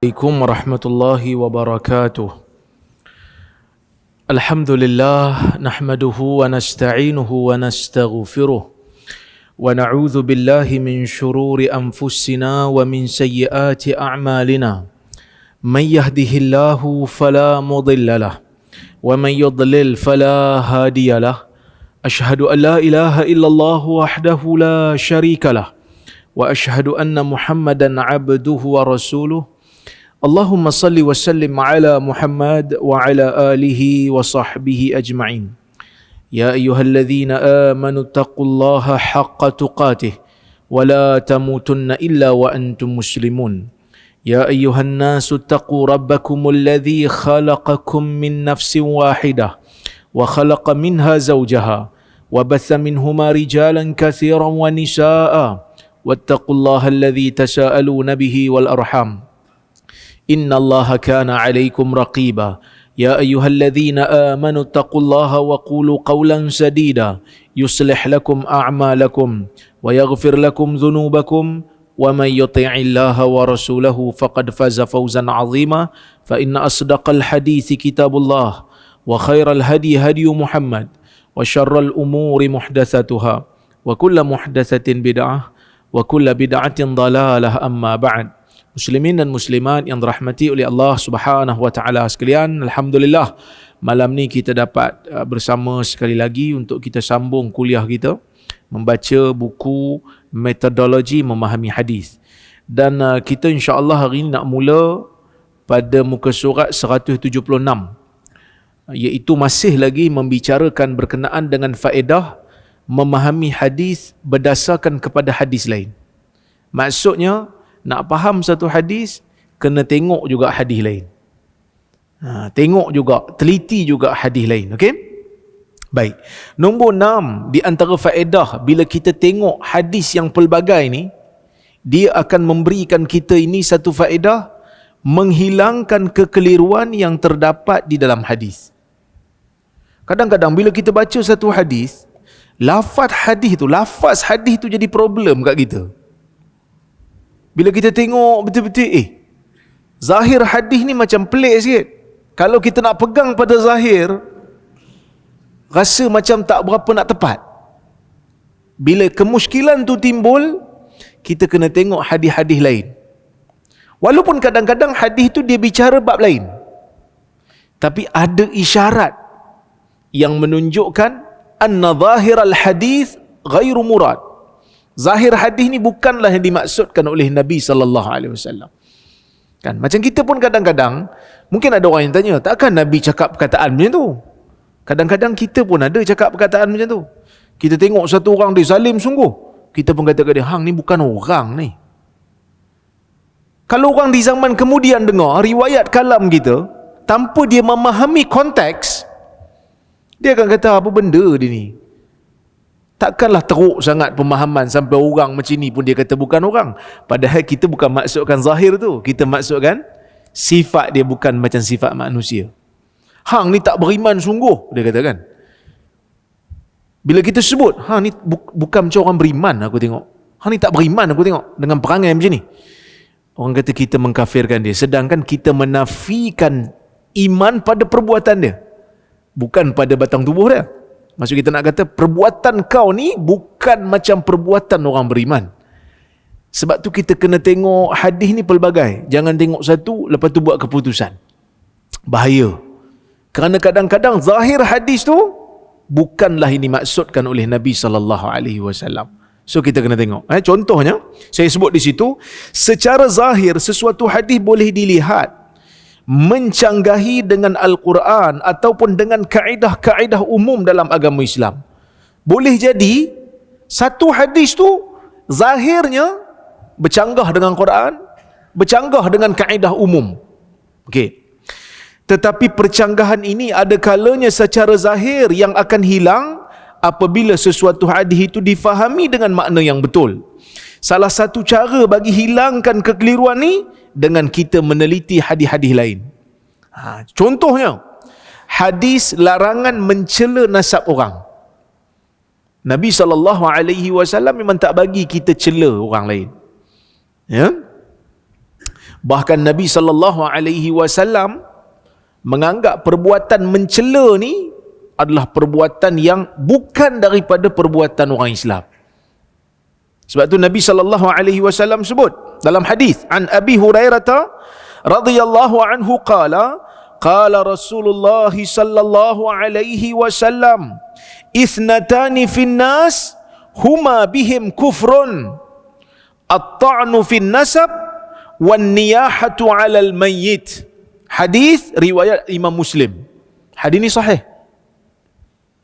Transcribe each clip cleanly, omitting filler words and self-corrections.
Assalamualaikum warahmatullahi wabarakatuh. Alhamdulillah nahmaduhu wa nasta'inuhu wa nastaghfiruh wa na'udzu billahi min shururi anfusina wa min sayyiati a'malina. Man yahdihillahu fala mudilla lah wa man yudlil fala hadiya lah. Ashhadu an la ilaha illallah wahdahu la syarika lah wa ashhadu anna Muhammadan 'abduhu wa rasuluh. Allahumma salli wa sallim ala Muhammad wa ala alihi wa sahbihi ajma'in. Ya ayyuhalladzina amanu taqullaha haqqa tuqatih wa la tamutunna illa wa antum muslimun. Ya ayyuhan nasu taqu rabbakumul ladzi khalaqakum min nafsin wahidah wa khalaqa minha zawjaha wa batha minhuma rijalan katsiran wa nisaa'a wattaqullaha alladzi tasaaluna bihi wal arham. Inna Allaha kana alaikum raqiba. Ya ayyuhalladzina amanu taqullaha wa qulu qawlan sadida yuslih lakum a'malakum wa yaghfir lakum dhunubakum wa man yuti'illaha wa rasulahu faqad faza fawzan 'azima. Fa inna asdaqal hadithi kitabullah wa khairal hadi hadi Muhammad wa syarral umuri muhdatsatuha wa kullu muhdatsatin bid'ah wa kullu bid'atin dhalalah. Amma ba'd. Muslimin dan muslimat yang dirahmati oleh Allah Subhanahu wa taala sekalian, alhamdulillah malam ni kita dapat bersama sekali lagi untuk kita sambung kuliah kita membaca buku metodologi memahami hadis. Dan kita insya-Allah hari ini nak mula pada muka surat 176, iaitu masih lagi membicarakan berkenaan dengan faedah memahami hadis berdasarkan kepada hadis lain. Maksudnya nak faham satu hadis, kena tengok juga hadis lain. Tengok juga, teliti juga hadis lain. Okey? Baik. Nombor 6, di antara faedah bila kita tengok hadis yang pelbagai ni, dia akan memberikan kita ini satu faedah, menghilangkan kekeliruan yang terdapat di dalam hadis. Kadang-kadang bila kita baca satu hadis, lafaz hadis tu jadi problem kat kita. Bila kita tengok betul-betul, zahir hadis ni macam pelik sikit. Kalau kita nak pegang pada zahir, rasa macam tak berapa nak tepat. Bila kemusykilan tu timbul, kita kena tengok hadis-hadis lain. Walaupun kadang-kadang hadis tu dia bicara bab lain, tapi ada isyarat yang menunjukkan anna zahiral hadis ghairu murad. Zahir hadis ni bukanlah yang dimaksudkan oleh Nabi SAW. Kan? Macam kita pun kadang-kadang, mungkin ada orang yang tanya, takkan Nabi cakap perkataan macam tu? Kadang-kadang kita pun ada cakap perkataan macam tu. Kita tengok satu orang dia zalim sungguh, kita pun kata kat dia, hang ni bukan orang ni. Kalau orang di zaman kemudian dengar riwayat kalam kita, tanpa dia memahami konteks, dia akan kata, apa benda dia ni? Takkanlah teruk sangat pemahaman sampai orang macam ni pun dia kata bukan orang. Padahal kita bukan maksudkan zahir tu, kita maksudkan sifat dia bukan macam sifat manusia. Hang ni tak beriman sungguh, dia kata kan. Bila kita sebut, hang ni bukan macam orang beriman aku tengok. Hang ni tak beriman aku tengok dengan perangai macam ni. Orang kata kita mengkafirkan dia, sedangkan kita menafikan iman pada perbuatan dia, bukan pada batang tubuh dia. Maksud kita nak kata perbuatan kau ni bukan macam perbuatan orang beriman. Sebab tu kita kena tengok hadis ni pelbagai. Jangan tengok satu lepas tu buat keputusan. Bahaya. Kerana kadang-kadang zahir hadis tu bukanlah ini dimaksudkan oleh Nabi SAW. So kita kena tengok. Contohnya, saya sebut di situ, secara zahir sesuatu hadis boleh dilihat mencanggahi dengan Al-Quran ataupun dengan kaedah-kaedah umum dalam agama Islam. Boleh jadi satu hadis tu zahirnya bercanggah dengan Quran, bercanggah dengan kaedah umum. Okey. Tetapi percanggahan ini ada kalanya secara zahir yang akan hilang apabila sesuatu hadis itu difahami dengan makna yang betul. Salah satu cara bagi hilangkan kekeliruan ni dengan kita meneliti hadis-hadis lain. Contohnya, hadis larangan mencela nasab orang. Nabi SAW memang tak bagi kita cela orang lain. Ya? Bahkan Nabi SAW menganggap perbuatan mencela ni adalah perbuatan yang bukan daripada perbuatan orang Islam. Sebab tu Nabi SAW sebut dalam hadis an Abi Hurairah radhiyallahu anhu qala Rasulullah sallallahu alaihi wasallam ithnatani fin nas huma bihim kufrun at-ta'nu fin nasab wan niyahatu 'alal mayyit. Hadis riwayat Imam Muslim. Hadis ni sahih.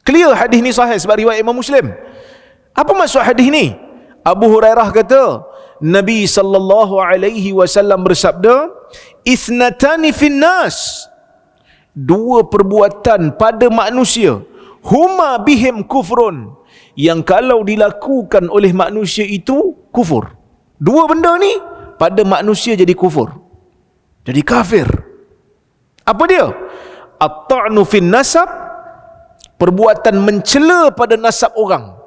Clear hadis ni sahih sebab riwayat Imam Muslim. Apa maksud hadis ni? Abu Hurairah kata, Nabi sallallahu alaihi wasallam bersabda, "Ithnatani fin nas." Dua perbuatan pada manusia, huma bihim kufrun, yang kalau dilakukan oleh manusia itu kufur. Dua benda ni pada manusia jadi kufur. Jadi kafir. Apa dia? At-ta'nu fin nasab, perbuatan mencela pada nasab orang.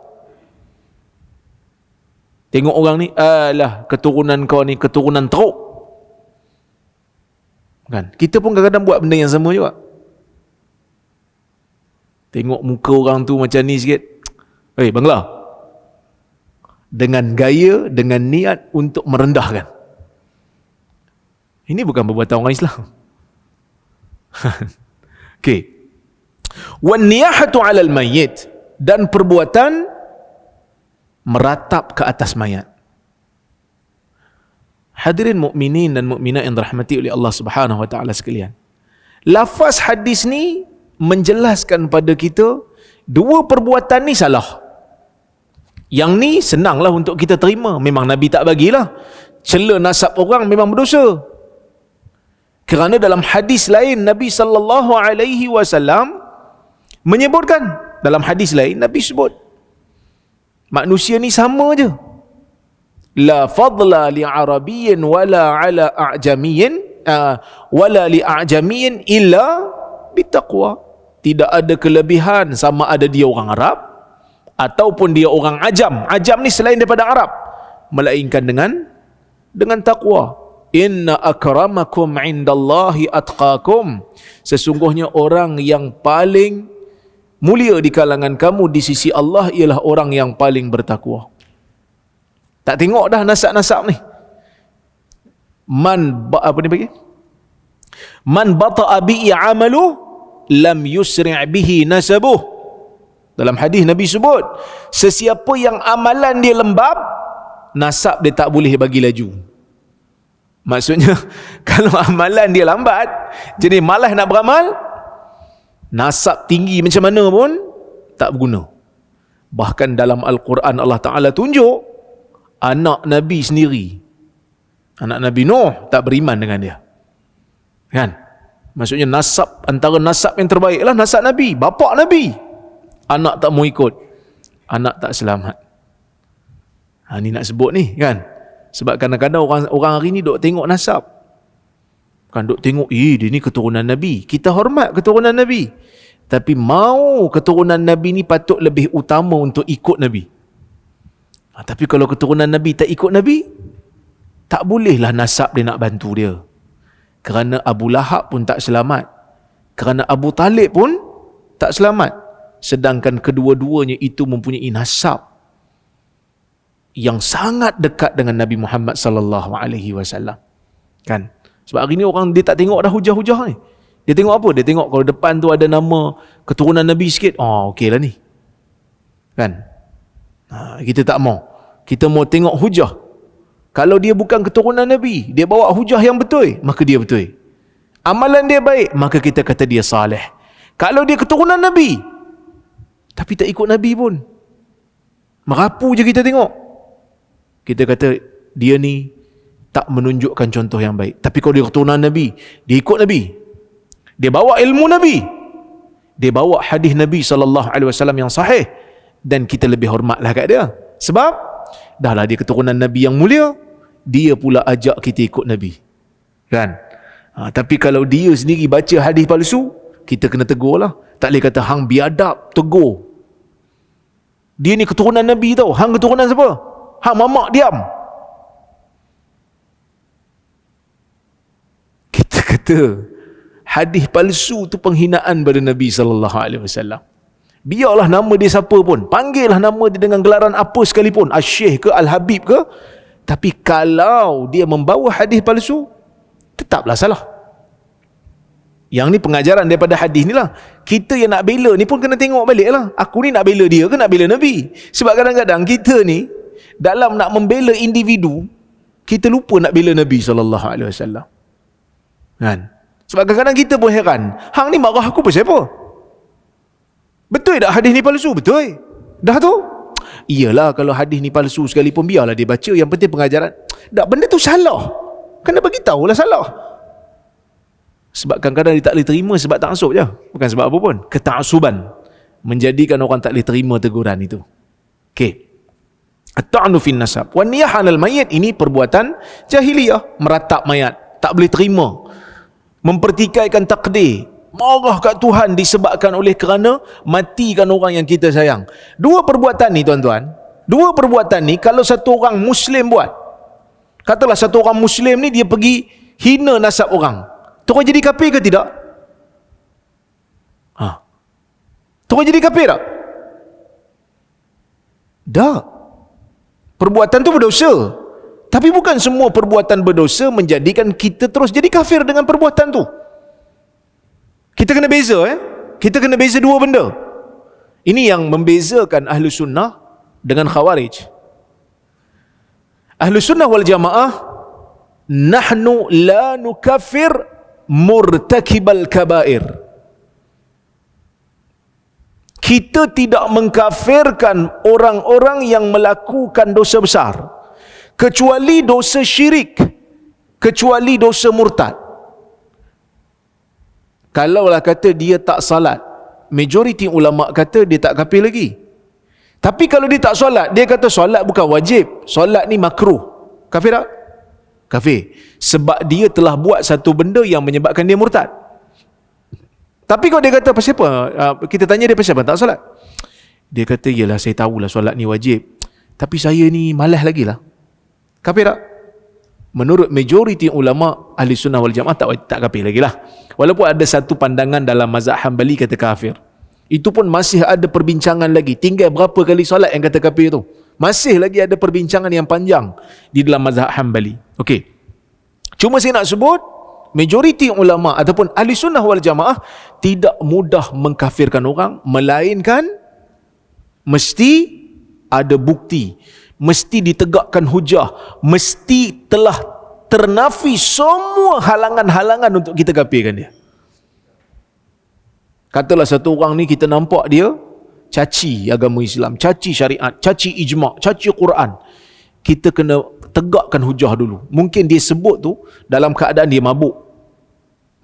Tengok orang ni, alah keturunan kau ni keturunan teruk. Kan? Kita pun kadang-kadang buat benda yang sama juga. Tengok muka orang tu macam ni sikit. Bangla. Dengan gaya, dengan niat untuk merendahkan. Ini bukan perbuatan orang Islam. Okey. Wan niyahatu 'alal mayyit, dan perbuatan meratap ke atas mayat. Hadirin mukminin dan mukminat yang dirahmati oleh Allah Subhanahu wa taala sekalian. Lafaz hadis ni menjelaskan pada kita dua perbuatan ni salah. Yang ni senanglah untuk kita terima, memang Nabi tak bagilah. Cela nasab orang memang berdosa. Kerana dalam hadis lain Nabi sallallahu alaihi wasallam menyebutkan, dalam hadis lain Nabi sebut manusia ni sama je. La fadla li arabiyyin wala ala a'jamiyyin wala li a'jamiyyin illa bitaqwa. Tidak ada kelebihan sama ada dia orang Arab ataupun dia orang Ajam. Ajam ni selain daripada Arab, melainkan dengan takwa. Inna akramakum indallahi atqakum. Sesungguhnya orang yang paling mulia di kalangan kamu di sisi Allah ialah orang yang paling bertakwa. Tak tengok dah nasab-nasab ni. Man bata'a bi'i amalu lam yusri' bihi nasabuh. Dalam hadis Nabi sebut, sesiapa yang amalan dia lembab, nasab dia tak boleh bagi laju. Maksudnya kalau amalan dia lambat, jadi malas nak beramal, nasab tinggi macam mana pun tak berguna. Bahkan dalam Al-Quran Allah Ta'ala tunjuk anak Nabi sendiri, anak Nabi Nuh, tak beriman dengan dia. Kan? Maksudnya nasab, antara nasab yang terbaik lah nasab Nabi, bapa Nabi. Anak tak mau ikut, anak tak selamat. Ni nak sebut ni kan. Sebab kadang-kadang orang hari ni duk tengok nasab. Kan duk tengok, dia ni keturunan Nabi. Kita hormat keturunan Nabi. Tapi mau keturunan Nabi ni patut lebih utama untuk ikut Nabi. Tapi kalau keturunan Nabi tak ikut Nabi, tak bolehlah nasab dia nak bantu dia. Kerana Abu Lahab pun tak selamat. Kerana Abu Talib pun tak selamat. Sedangkan kedua-duanya itu mempunyai nasab yang sangat dekat dengan Nabi Muhammad sallallahu alaihi wasallam. Kan? Sebab hari ni orang dia tak tengok dah hujah-hujah ni. Dia tengok apa? Dia tengok kalau depan tu ada nama keturunan Nabi sikit, okeylah ni. Kan? Kita tak mau. Kita mau tengok hujah. Kalau dia bukan keturunan Nabi, dia bawa hujah yang betul, maka dia betul. Amalan dia baik, maka kita kata dia saleh. Kalau dia keturunan Nabi, tapi tak ikut Nabi pun, merapu je kita tengok, kita kata dia ni tak menunjukkan contoh yang baik. Tapi kalau dia keturunan Nabi, dia ikut Nabi, dia bawa ilmu Nabi, dia bawa hadis Nabi SAW yang sahih, dan kita lebih hormatlah kat dia. Sebab dahlah dia keturunan Nabi yang mulia, dia pula ajak kita ikut Nabi. Kan? Tapi kalau dia sendiri baca hadis palsu, kita kena tegur lah. Tak boleh kata hang biadab, tegur. Dia ni keturunan Nabi tau. Hang keturunan siapa? Hang mamak diam. kata hadis palsu tu penghinaan pada Nabi SAW. Biarlah nama dia siapa pun, panggillah nama dia dengan gelaran apa sekalipun, Al-Syekh ke Al-Habib ke, tapi kalau dia membawa hadis palsu, tetaplah salah. Yang ni pengajaran daripada hadis ni lah. Kita yang nak bela ni pun kena tengok balik lah. Aku ni nak bela dia ke nak bela Nabi? Sebab kadang-kadang kita ni dalam nak membela individu, kita lupa nak bela Nabi SAW. Kan? Sebab kadang-kadang kita pun heran, hang ni marah aku pasal apa? Betul tak hadis ni palsu? Betul. Dah tu? Iyalah, kalau hadis ni palsu sekalipun biarlah dia baca, yang penting pengajaran. Tak, benda tu salah. Kena bagi tahulah salah. Sebab kadang-kadang dia tak boleh terima sebab ta'assub je. Bukan sebab apa pun. Keta'assuban menjadikan orang tak boleh terima teguran itu. Okey. At-ta'nu fin nasab. Wan niyah 'alal mayyit, ini perbuatan jahiliyah, meratap mayat. Tak boleh terima. Mempertikaikan takdir. Marah kat Tuhan disebabkan oleh kerana matikan orang yang kita sayang. Dua perbuatan ni tuan-tuan, dua perbuatan ni kalau satu orang Muslim buat, katalah satu orang Muslim ni dia pergi hina nasab orang, terus jadi kafir ke tidak? Terus jadi kafir tak? Tak. Perbuatan tu berdosa. Tapi bukan semua perbuatan berdosa menjadikan kita terus jadi kafir dengan perbuatan tu. Kita kena beza, kita kena beza dua benda. Ini yang membezakan Ahlu Sunnah dengan Khawarij. Ahlu Sunnah wal Jamaah, nahnu la nukaffir murtakibal kabair. Kita tidak mengkafirkan orang-orang yang melakukan dosa besar, kecuali dosa syirik, kecuali dosa murtad. Kalaulah kata dia tak salat, majoriti ulama kata dia tak kafir lagi. Tapi kalau dia tak solat, dia kata solat bukan wajib, solat ni makruh, kafir tak? Kafir. Sebab dia telah buat satu benda yang menyebabkan dia murtad. Tapi kalau dia kata pasal apa, kita tanya dia pasal apa tak solat, dia kata yalah saya tahulah solat ni wajib, tapi saya ni malas lagi lah, kafir tak? Menurut majoriti ulama Ahli Sunnah wal Jamaah tak kafir lagi lah. Walaupun ada satu pandangan dalam mazhab Hanbali kata kafir. Itu pun masih ada perbincangan lagi. Tinggal berapa kali solat yang kata kafir tu. Masih lagi ada perbincangan yang panjang di dalam mazhab Hanbali. Okey. Cuma saya nak sebut, majoriti ulama ataupun Ahli Sunnah wal Jamaah tidak mudah mengkafirkan orang, melainkan mesti ada bukti, mesti ditegakkan hujah, mesti telah ternafi semua halangan-halangan untuk kita kafirkan dia. Katalah satu orang ni kita nampak dia caci agama Islam, caci syariat, caci ijma', caci Quran. Kita kena tegakkan hujah dulu. Mungkin dia sebut tu dalam keadaan dia mabuk,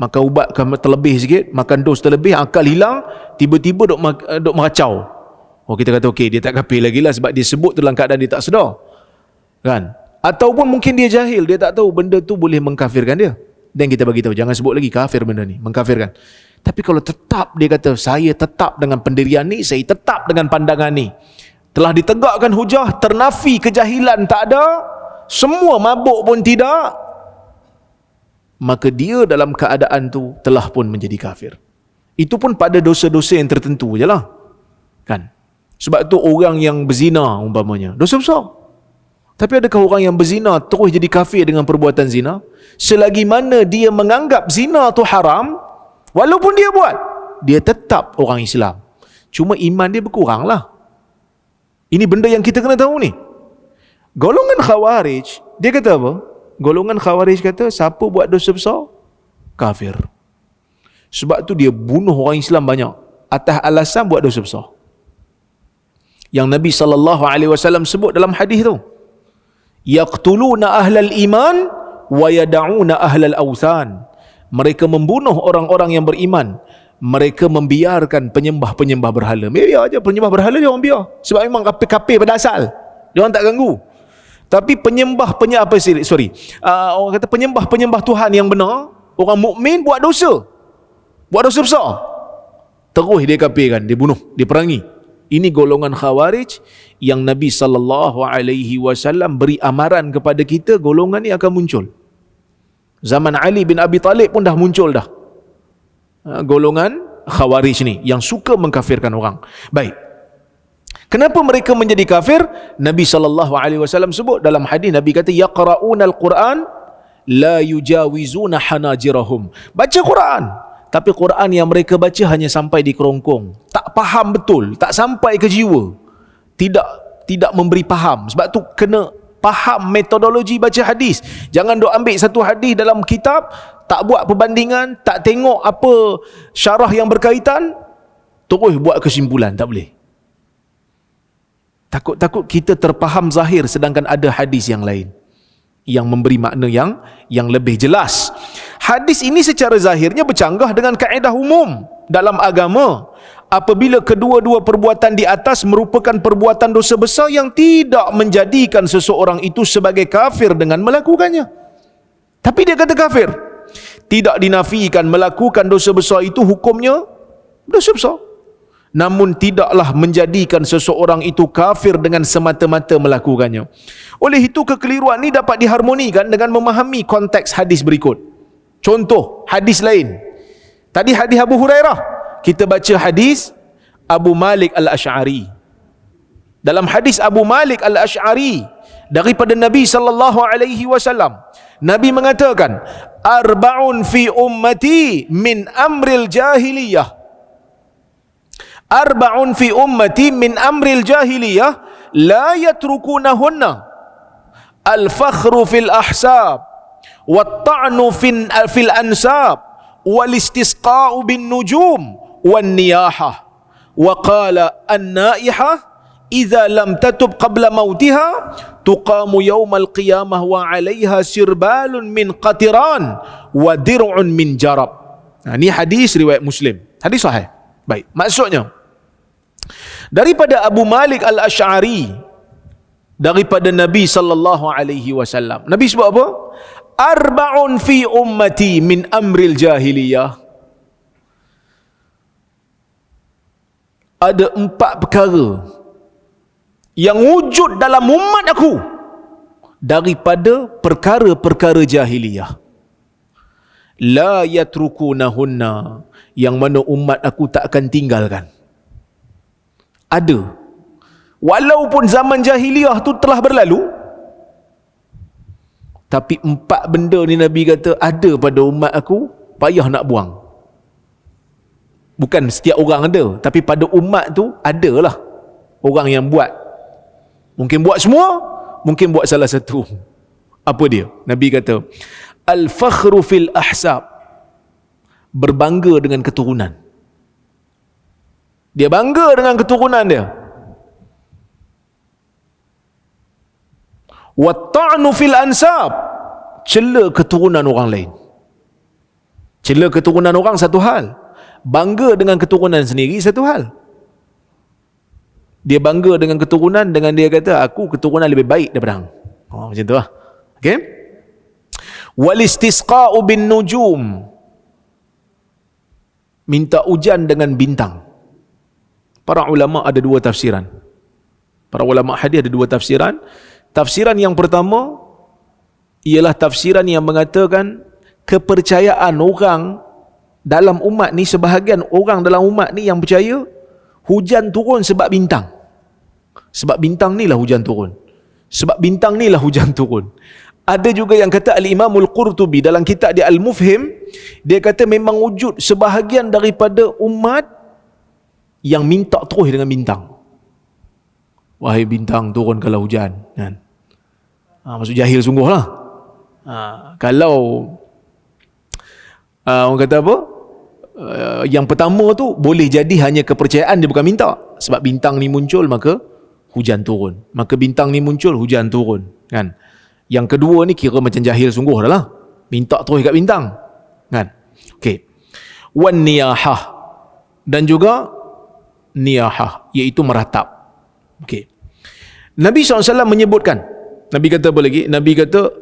makan ubat terlebih sikit, makan dos terlebih, akal hilang, tiba-tiba duk meracau. Oh, kita kata okey, dia tak kafir lagi lah sebab dia sebut dalam keadaan dia tak sedar. Kan? Ataupun mungkin dia jahil, dia tak tahu benda tu boleh mengkafirkan dia. Dan kita bagi tahu, jangan sebut lagi kafir benda ni, mengkafirkan. Tapi kalau tetap dia kata, saya tetap dengan pendirian ni, saya tetap dengan pandangan ni, telah ditegakkan hujah, ternafi kejahilan tak ada, semua mabuk pun tidak, maka dia dalam keadaan tu telah pun menjadi kafir. Itu pun pada dosa-dosa yang tertentu je lah. Kan? Sebab tu orang yang berzina umpamanya, dosa besar. Tapi adakah orang yang berzina terus jadi kafir dengan perbuatan zina? Selagi mana dia menganggap zina tu haram, walaupun dia buat, dia tetap orang Islam. Cuma iman dia berkurang lah. Ini benda yang kita kena tahu ni. Golongan Khawarij, dia kata apa? Golongan Khawarij kata, siapa buat dosa besar, kafir. Sebab tu dia bunuh orang Islam banyak atas alasan buat dosa besar. Yang Nabi SAW sebut dalam hadis tu, yaqtuluna ahlal iman wa yada'una ahlal awthan. Mereka membunuh orang-orang yang beriman, mereka membiarkan penyembah-penyembah berhala. Biar aja penyembah berhala dia orang biar. Sebab memang kafir pada asal, dia orang tak ganggu. Tapi orang kata penyembah-penyembah Tuhan yang benar, orang mukmin buat dosa besar, terus dia kafirkan, dia bunuh, dia perangi. Ini golongan Khawarij yang Nabi SAW beri amaran kepada kita, golongan ni akan muncul. Zaman Ali bin Abi Talib pun dah muncul dah golongan Khawarij ni yang suka mengkafirkan orang. Baik. Kenapa mereka menjadi kafir? Nabi SAW sebut dalam hadis, Nabi kata yaqra'unal Quran la yujawizuna hanajirahum. Baca Quran, tapi Quran yang mereka baca hanya sampai di kerongkong. Tak faham betul, tak sampai ke jiwa. Tidak memberi faham. Sebab tu kena faham metodologi baca hadis. Jangan duk ambil satu hadis dalam kitab, tak buat perbandingan, tak tengok apa syarah yang berkaitan, terus buat kesimpulan. Tak boleh. Takut kita terfaham zahir sedangkan ada hadis yang lain yang memberi makna yang lebih jelas. Hadis ini secara zahirnya bercanggah dengan kaedah umum dalam agama. Apabila kedua-dua perbuatan di atas merupakan perbuatan dosa besar yang tidak menjadikan seseorang itu sebagai kafir dengan melakukannya. Tapi dia kata kafir. Tidak dinafikan melakukan dosa besar itu hukumnya dosa besar. Namun tidaklah menjadikan seseorang itu kafir dengan semata-mata melakukannya. Oleh itu kekeliruan ini dapat diharmonikan dengan memahami konteks hadis berikut. Contoh hadis lain. Tadi hadis Abu Hurairah, kita baca hadis Abu Malik Al-Asy'ari. Dalam hadis Abu Malik Al-Asy'ari daripada Nabi SAW, Nabi mengatakan, arba'un fi ummati min amril jahiliyah. Arba'un fi ummati min amril jahiliyah la yatrukunahunna al-fakhru fil ahsab wat-ta'nu fil ansab wal-istisqa'u bin nujum wan-niyahah wa qala an-naihah idza lam tatub qabla mautiha tuqamu yawmal qiyamah wa 'alayha sirbalun min qatiran wa dir'un min jarab. Ini hadis riwayat Muslim. Hadis sahih. Baik, maksudnya daripada Abu Malik Al-Asy'ari daripada Nabi SAW. Nabi sebut apa? Arba'un fi ummati min amril jahiliyah. Ada 4 perkara yang wujud dalam umat aku daripada perkara-perkara jahiliyah. La yatrukunahunna, yang mana umat aku tak akan tinggalkan. Ada. Walaupun zaman jahiliyah tu telah berlalu, tapi 4 benda ni Nabi kata ada pada umat aku, payah nak buang. Bukan setiap orang ada, tapi pada umat tu adalah orang yang buat. Mungkin buat semua, mungkin buat salah satu. Apa dia? Nabi kata, al-fakhru fil ahsab, berbangga dengan keturunan. Dia bangga dengan keturunan dia. Wat-ta'nu fil ansab, cela keturunan orang lain. Cela keturunan orang satu hal, bangga dengan keturunan sendiri satu hal. Dia bangga dengan keturunan dengan dia kata aku keturunan lebih baik daripada hang. Macam tu lah. Okey? Wal istisqa'u bin nujum, minta hujan dengan bintang. Para ulama ada 2 tafsiran. Para ulama hadis ada 2 tafsiran. Tafsiran yang pertama ialah tafsiran yang mengatakan kepercayaan orang dalam umat ni, sebahagian orang dalam umat ni yang percaya hujan turun sebab bintang. Sebab bintang ni lah hujan turun. Sebab bintang ni lah hujan turun. Ada juga yang kata Al-Imamul Qurtubi dalam kitab dia Al-Mufhim, dia kata memang wujud sebahagian daripada umat yang minta terus dengan bintang. Wahai bintang, turunkanlah hujan, kan? Maksud jahil sungguh lah. Kalau orang kata apa, yang pertama tu boleh jadi hanya kepercayaan, dia bukan minta. Sebab bintang ni muncul maka hujan turun, maka bintang ni muncul hujan turun, kan? Yang kedua ni kira macam jahil sungguh dah lah, minta terus kat bintang, kan? Okey. Wan niyahah, dan juga niyahah, iaitu meratap. Okey. Nabi SAW menyebutkan, Nabi kata apa lagi? Nabi kata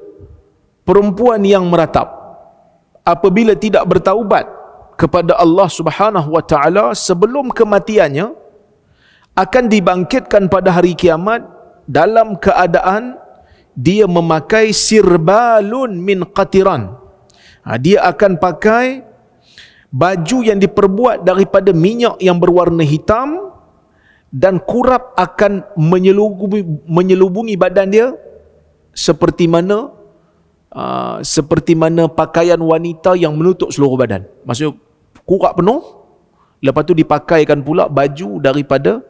perempuan yang meratap apabila tidak bertaubat kepada Allah Subhanahu wa taala sebelum kematiannya akan dibangkitkan pada hari kiamat dalam keadaan dia memakai sirbalun min qatiran. Dia akan pakai baju yang diperbuat daripada minyak yang berwarna hitam, dan kurap akan menyelubungi badan dia seperti mana pakaian wanita yang menutup seluruh badan. Maksudnya kurap penuh, lepas tu dipakaikan pula baju daripada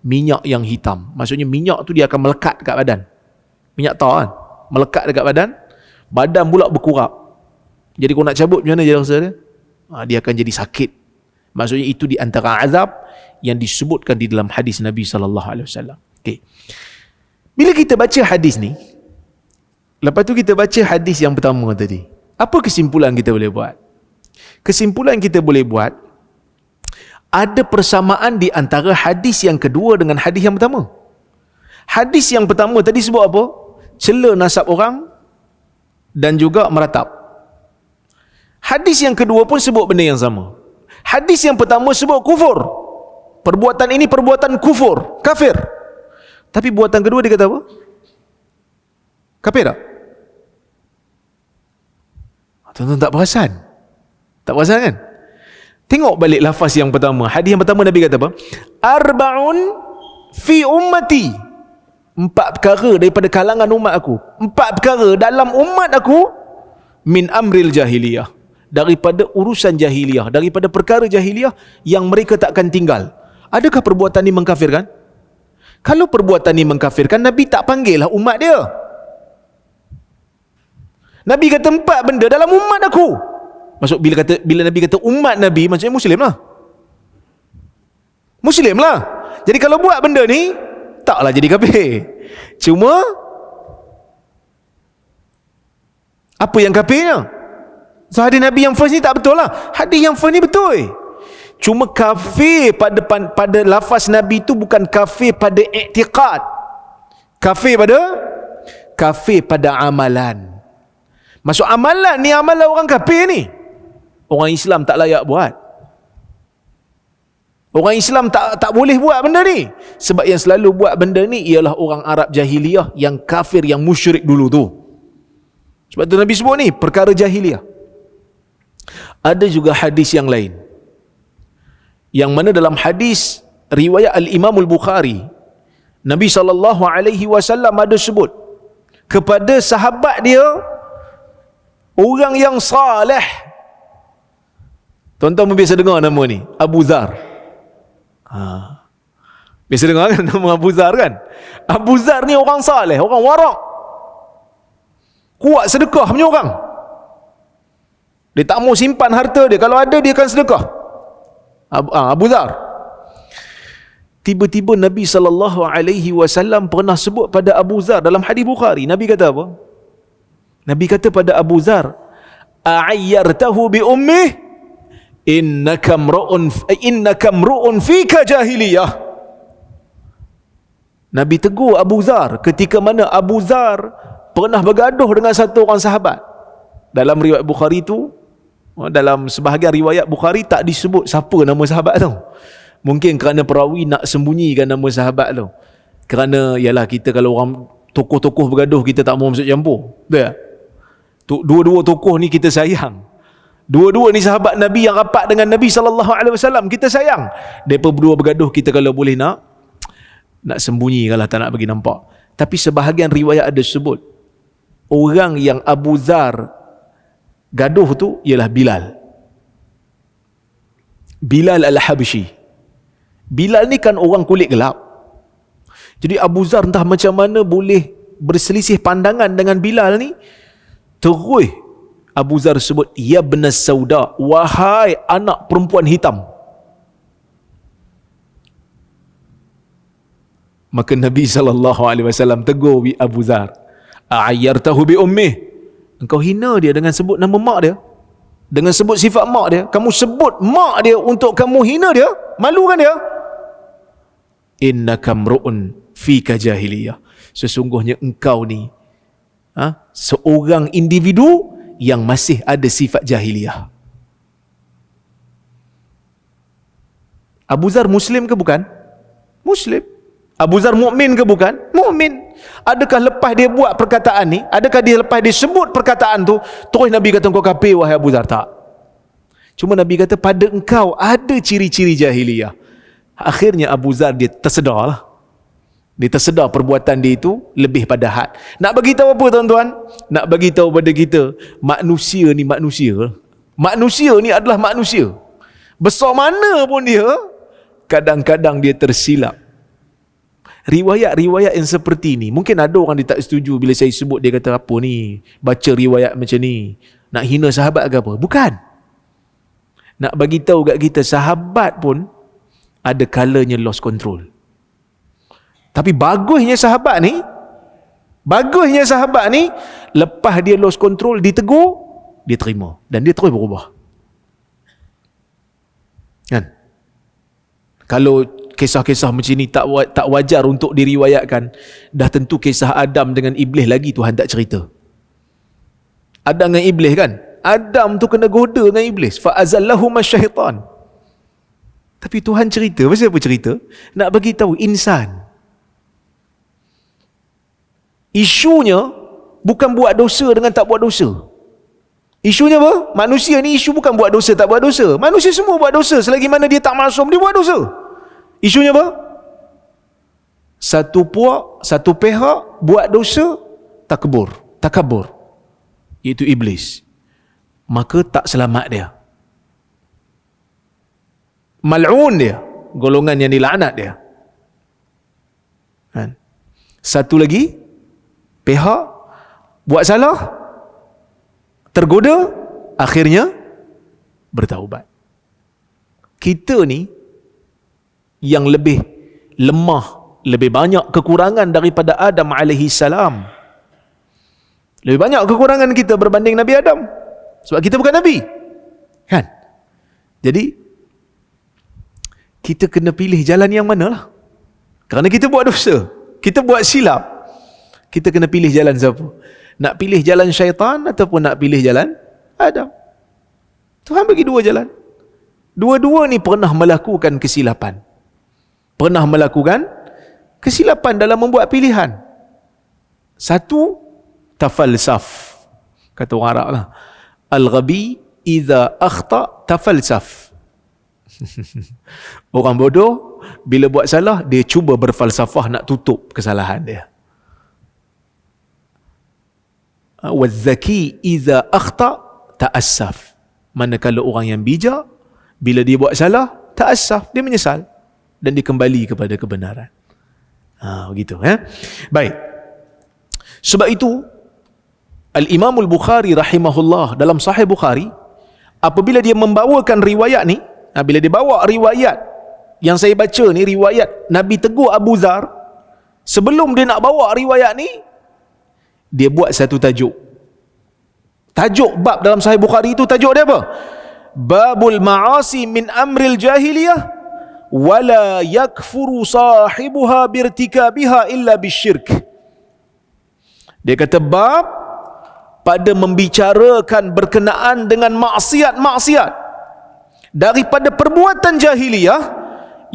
minyak yang hitam. Maksudnya minyak tu dia akan melekat dekat badan. Minyak tahu kan? Melekat dekat badan pula berkurap. Jadi kau nak cabut macam mana je rasa dia? Dia akan jadi sakit. Maksudnya itu di antara azab yang disebutkan di dalam hadis Nabi SAW. Okay. Bila kita baca hadis ni, lepas tu kita baca hadis yang pertama tadi, apa kesimpulan kita boleh buat? Kesimpulan kita boleh buat, ada persamaan di antara hadis yang kedua dengan hadis yang pertama. Hadis yang pertama tadi sebut apa? Cela nasab orang dan juga meratap. Hadis yang kedua pun sebut benda yang sama. Hadis yang pertama sebut kufur. Perbuatan ini perbuatan kufur, kafir. Tapi buatan kedua dia kata apa? Kafir tak? Tuan-tuan tak perasan? Tak perasan kan? Tengok balik lafaz yang pertama. Hadis yang pertama Nabi kata apa? Arba'un fi ummati. 4 perkara daripada kalangan umat aku. 4 perkara dalam umat aku min amril jahiliyah. Daripada urusan jahiliyah, daripada perkara jahiliyah yang mereka takkan tinggal. Adakah perbuatan ini mengkafirkan? Kalau perbuatan ini mengkafirkan, Nabi tak panggil lah umat dia. Nabi kata 4 benda dalam umat aku. Maksud bila Nabi kata umat Nabi, maksudnya Muslim lah. Muslim lah. Jadi kalau buat benda ni, taklah jadi kafir. Cuma apa yang kafirnya? So hadis Nabi yang first ni tak betul lah. Hadis yang first ni betul. Cuma kafir pada lafaz Nabi tu bukan kafir pada i'tiqad. Kafir pada amalan. Maksud amalan ni amalan orang kafir ni. Orang Islam tak layak buat. Orang Islam tak boleh buat benda ni. Sebab yang selalu buat benda ni ialah orang Arab jahiliyah yang kafir, yang musyrik dulu tu. Sebab tu Nabi sebut ni perkara jahiliyah. Ada juga hadis yang lain, yang mana dalam hadis riwayat Al-Imam Al-Bukhari, Nabi SAW ada sebut kepada sahabat dia, orang yang saleh. Tuan-tuan biasa dengar nama ni, Abu Zar. Biasa dengar kan nama Abu Zar kan? Abu Zar ni orang saleh, orang warak, kuat sedekah punya orang. Dia tak mau simpan harta dia, kalau ada dia akan sedekah. Abu Zar. Tiba-tiba Nabi SAW pernah sebut pada Abu Zar dalam hadis Bukhari. Nabi kata apa? Nabi kata pada Abu Zar, a'ayyartahu bi ummih innaka mru'un fika jahiliyah. Nabi tegur Abu Zar ketika mana Abu Zar pernah bergaduh dengan satu orang sahabat. Dalam riwayat Bukhari tu, dalam sebahagian riwayat Bukhari tak disebut siapa nama sahabat tu. Mungkin kerana perawi nak sembunyikan nama sahabat tu. Kerana ialah kita kalau orang tokoh-tokoh bergaduh, kita tak mau masuk campur. Betul tak? Dua-dua tokoh ni kita sayang. Dua-dua ni sahabat Nabi yang rapat dengan Nabi SAW, kita sayang. Mereka berdua bergaduh, kita kalau boleh nak sembunyi, kalau tak nak bagi nampak. Tapi sebahagian riwayat ada sebut orang yang Abu Zar gaduh tu ialah Bilal Al-Habshi. Bilal ni kan orang kulit gelap. Jadi Abu Zar entah macam mana boleh berselisih pandangan dengan Bilal ni. Terus Abu Zar sebut, ya ibn Sauda, wahai anak perempuan hitam. Maka Nabi SAW tegur Abu Zar, a'ayyartahu bi ummih. Engkau hina dia dengan sebut nama mak dia, dengan sebut sifat mak dia. Kamu sebut mak dia untuk kamu hina dia, malukan dia. Innaka mru'un fika jahiliyah. Sesungguhnya engkau ni seorang individu yang masih ada sifat jahiliyah. Abu Zar Muslim ke bukan? Muslim. Abu Zar mukmin ke bukan? Mukmin. Adakah lepas dia buat perkataan ni, adakah dia lepas dia sebut perkataan tu, terus Nabi kata kau kafir wahai Abu Zar? Tak. Cuma Nabi kata pada engkau ada ciri-ciri jahiliyah. Akhirnya Abu Zar dia tersedar lah. Dia tersedar perbuatan dia itu lebih pada had. Nak bagi tahu apa tuan-tuan? Nak bagi tahu pada kita, manusia ni manusia. Manusia ni adalah manusia. Besar mana pun dia, kadang-kadang dia tersilap. Riwayat-riwayat yang seperti ni, mungkin ada orang dia tak setuju bila saya sebut, dia kata apa ni, baca riwayat macam ni, nak hina sahabat ke apa? Bukan. Nak bagi tahu kat kita, sahabat pun ada kalanya lost control. Tapi bagusnya sahabat ni, lepas dia lost control, ditegur, dia terima dan dia terus berubah. Kan? Kalau kisah-kisah macam ni tak wajar untuk diriwayatkan, dah tentu kisah Adam dengan Iblis lagi Tuhan tak cerita. Adam dengan Iblis kan? Adam tu kena goda dengan Iblis, fa azallahuma syaitan. Tapi Tuhan cerita, pasal apa cerita? Nak bagi tahu insan, isunya bukan buat dosa dengan tak buat dosa. Isunya apa? Manusia ni isu bukan buat dosa tak buat dosa. Manusia semua buat dosa, selagi mana dia tak maksum, dia buat dosa. Isunya apa? Satu pihak buat dosa, takabur, iaitu iblis. Maka tak selamat dia. Mal'un dia, golongan yang dilaknat dia. Kan? Satu lagi, pihak buat salah, tergoda, akhirnya bertaubat. Kita ni yang lebih lemah, lebih banyak kekurangan daripada Adam alaihi salam. Lebih banyak kekurangan kita berbanding Nabi Adam. Sebab kita bukan Nabi. Kan? Jadi kita kena pilih jalan yang mana lah. Kerana kita buat dosa, kita buat silap, kita kena pilih jalan siapa? Nak pilih jalan syaitan ataupun nak pilih jalan Adam? Tuhan bagi dua jalan. Dua-dua ni pernah melakukan kesilapan. Dalam membuat pilihan. Satu, tafalsaf. Kata orang Arab lah. Al-ghabi idza akhta tafalsaf. Orang bodoh bila buat salah, dia cuba berfalsafah nak tutup kesalahan dia. Waz-zaki idza akhta ta'assaf. Manakala orang yang bijak, bila dia buat salah, ta'assaf, dia menyesal dan dia kembali kepada kebenaran. Begitu ya. Baik. Sebab itu Al-Imam Al-Bukhari rahimahullah dalam Sahih Bukhari, apabila dia membawakan riwayat ni, bila dia bawa riwayat yang saya baca ni, riwayat Nabi tegur Abu Zar, sebelum dia nak bawa riwayat ni, dia buat satu tajuk. Tajuk bab dalam Sahih Bukhari itu, tajuk dia apa? Babul ma'asi min amril jahiliyah wala yakfuru sahibuha birtikabiha illa bisyirk. Dia kata bab pada membicarakan berkenaan dengan maksiat-maksiat daripada perbuatan jahiliyah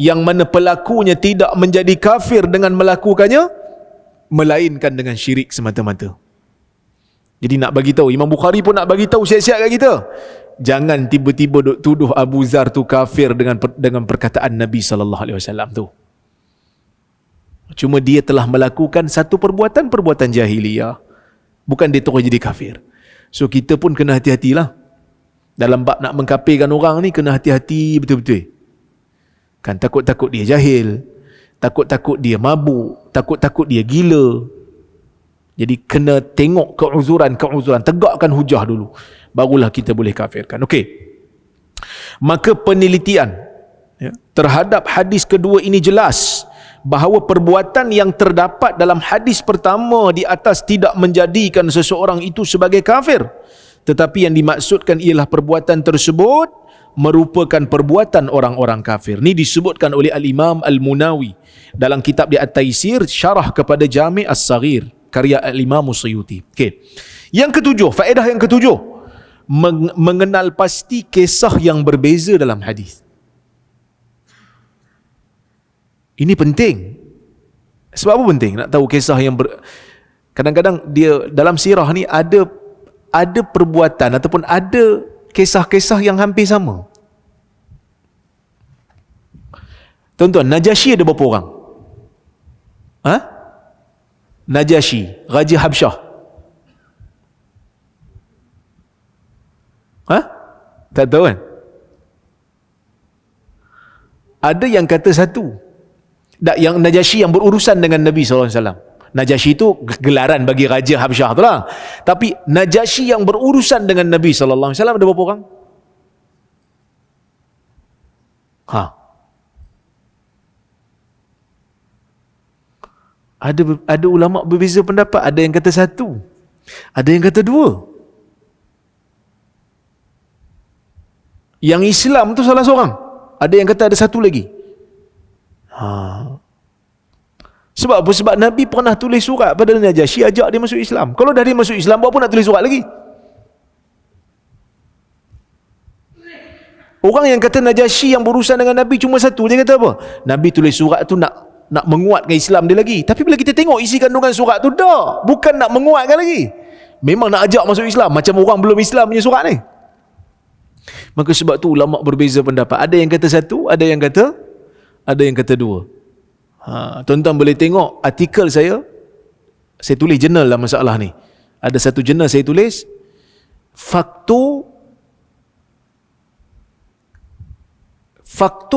yang mana pelakunya tidak menjadi kafir dengan melakukannya, melainkan dengan syirik semata-mata. Jadi nak bagi tahu, Imam Bukhari pun nak bagi tahu siap-siap kat kita, jangan tiba-tiba duk tuduh Abu Zar tu kafir dengan perkataan Nabi sallallahu alaihi wasallam tu. Cuma dia telah melakukan satu perbuatan jahiliyah, bukan dia terus jadi kafir. So kita pun kena hati-hatilah dalam bab nak mengkafirkan orang ni, kena hati-hati betul-betul. Kan takut-takut dia jahil, takut-takut dia mabuk, takut-takut dia gila. Jadi kena tengok keuzuran, tegakkan hujah dulu, barulah kita boleh kafirkan. Okey. Maka penelitian terhadap hadis kedua ini jelas bahawa perbuatan yang terdapat dalam hadis pertama di atas tidak menjadikan seseorang itu sebagai kafir, tetapi yang dimaksudkan ialah perbuatan tersebut merupakan perbuatan orang-orang kafir. Ini disebutkan oleh Al-Imam Al-Munawi dalam kitab dia At-Taisir, syarah kepada Jami' As-Saghir, karya Al-Imam Suyuti. Okey. Yang ketujuh, faedah yang ketujuh, mengenal pasti kisah yang berbeza dalam hadis. Ini penting. Sebab apa penting nak tahu kisah yang kadang-kadang dia dalam sirah ni ada perbuatan ataupun ada kisah-kisah yang hampir sama. Tuan-tuan, Najasyi ada berapa orang? Najasyi, Raja Habsyah. Tak tahu kan? Ada yang kata satu. Yang Najasyi yang berurusan dengan Nabi SAW. Najasyi itu gelaran bagi Raja Habsyah tu lah. Tapi Najasyi yang berurusan dengan Nabi SAW ada berapa orang? Ada ulama berbeza pendapat. Ada yang kata satu, ada yang kata dua. Yang Islam tu salah seorang, ada yang kata ada satu lagi. Sebab apa? Sebab Nabi pernah tulis surat pada Najasyi ajak dia masuk Islam. Kalau dah dia masuk Islam, buat apa nak tulis surat lagi? Orang yang kata Najasyi yang berurusan dengan Nabi cuma satu, dia kata apa? Nabi tulis surat tu nak menguatkan Islam dia lagi. Tapi bila kita tengok isi kandungan surat tu, bukan nak menguatkan lagi, memang nak ajak masuk Islam, macam orang belum Islam punya surat ni. Maka sebab tu ulama berbeza pendapat. Ada yang kata satu, ada yang kata dua. Tuan-tuan boleh tengok artikel saya tulis jurnal dalam masalah ni. Ada satu jurnal saya tulis faktor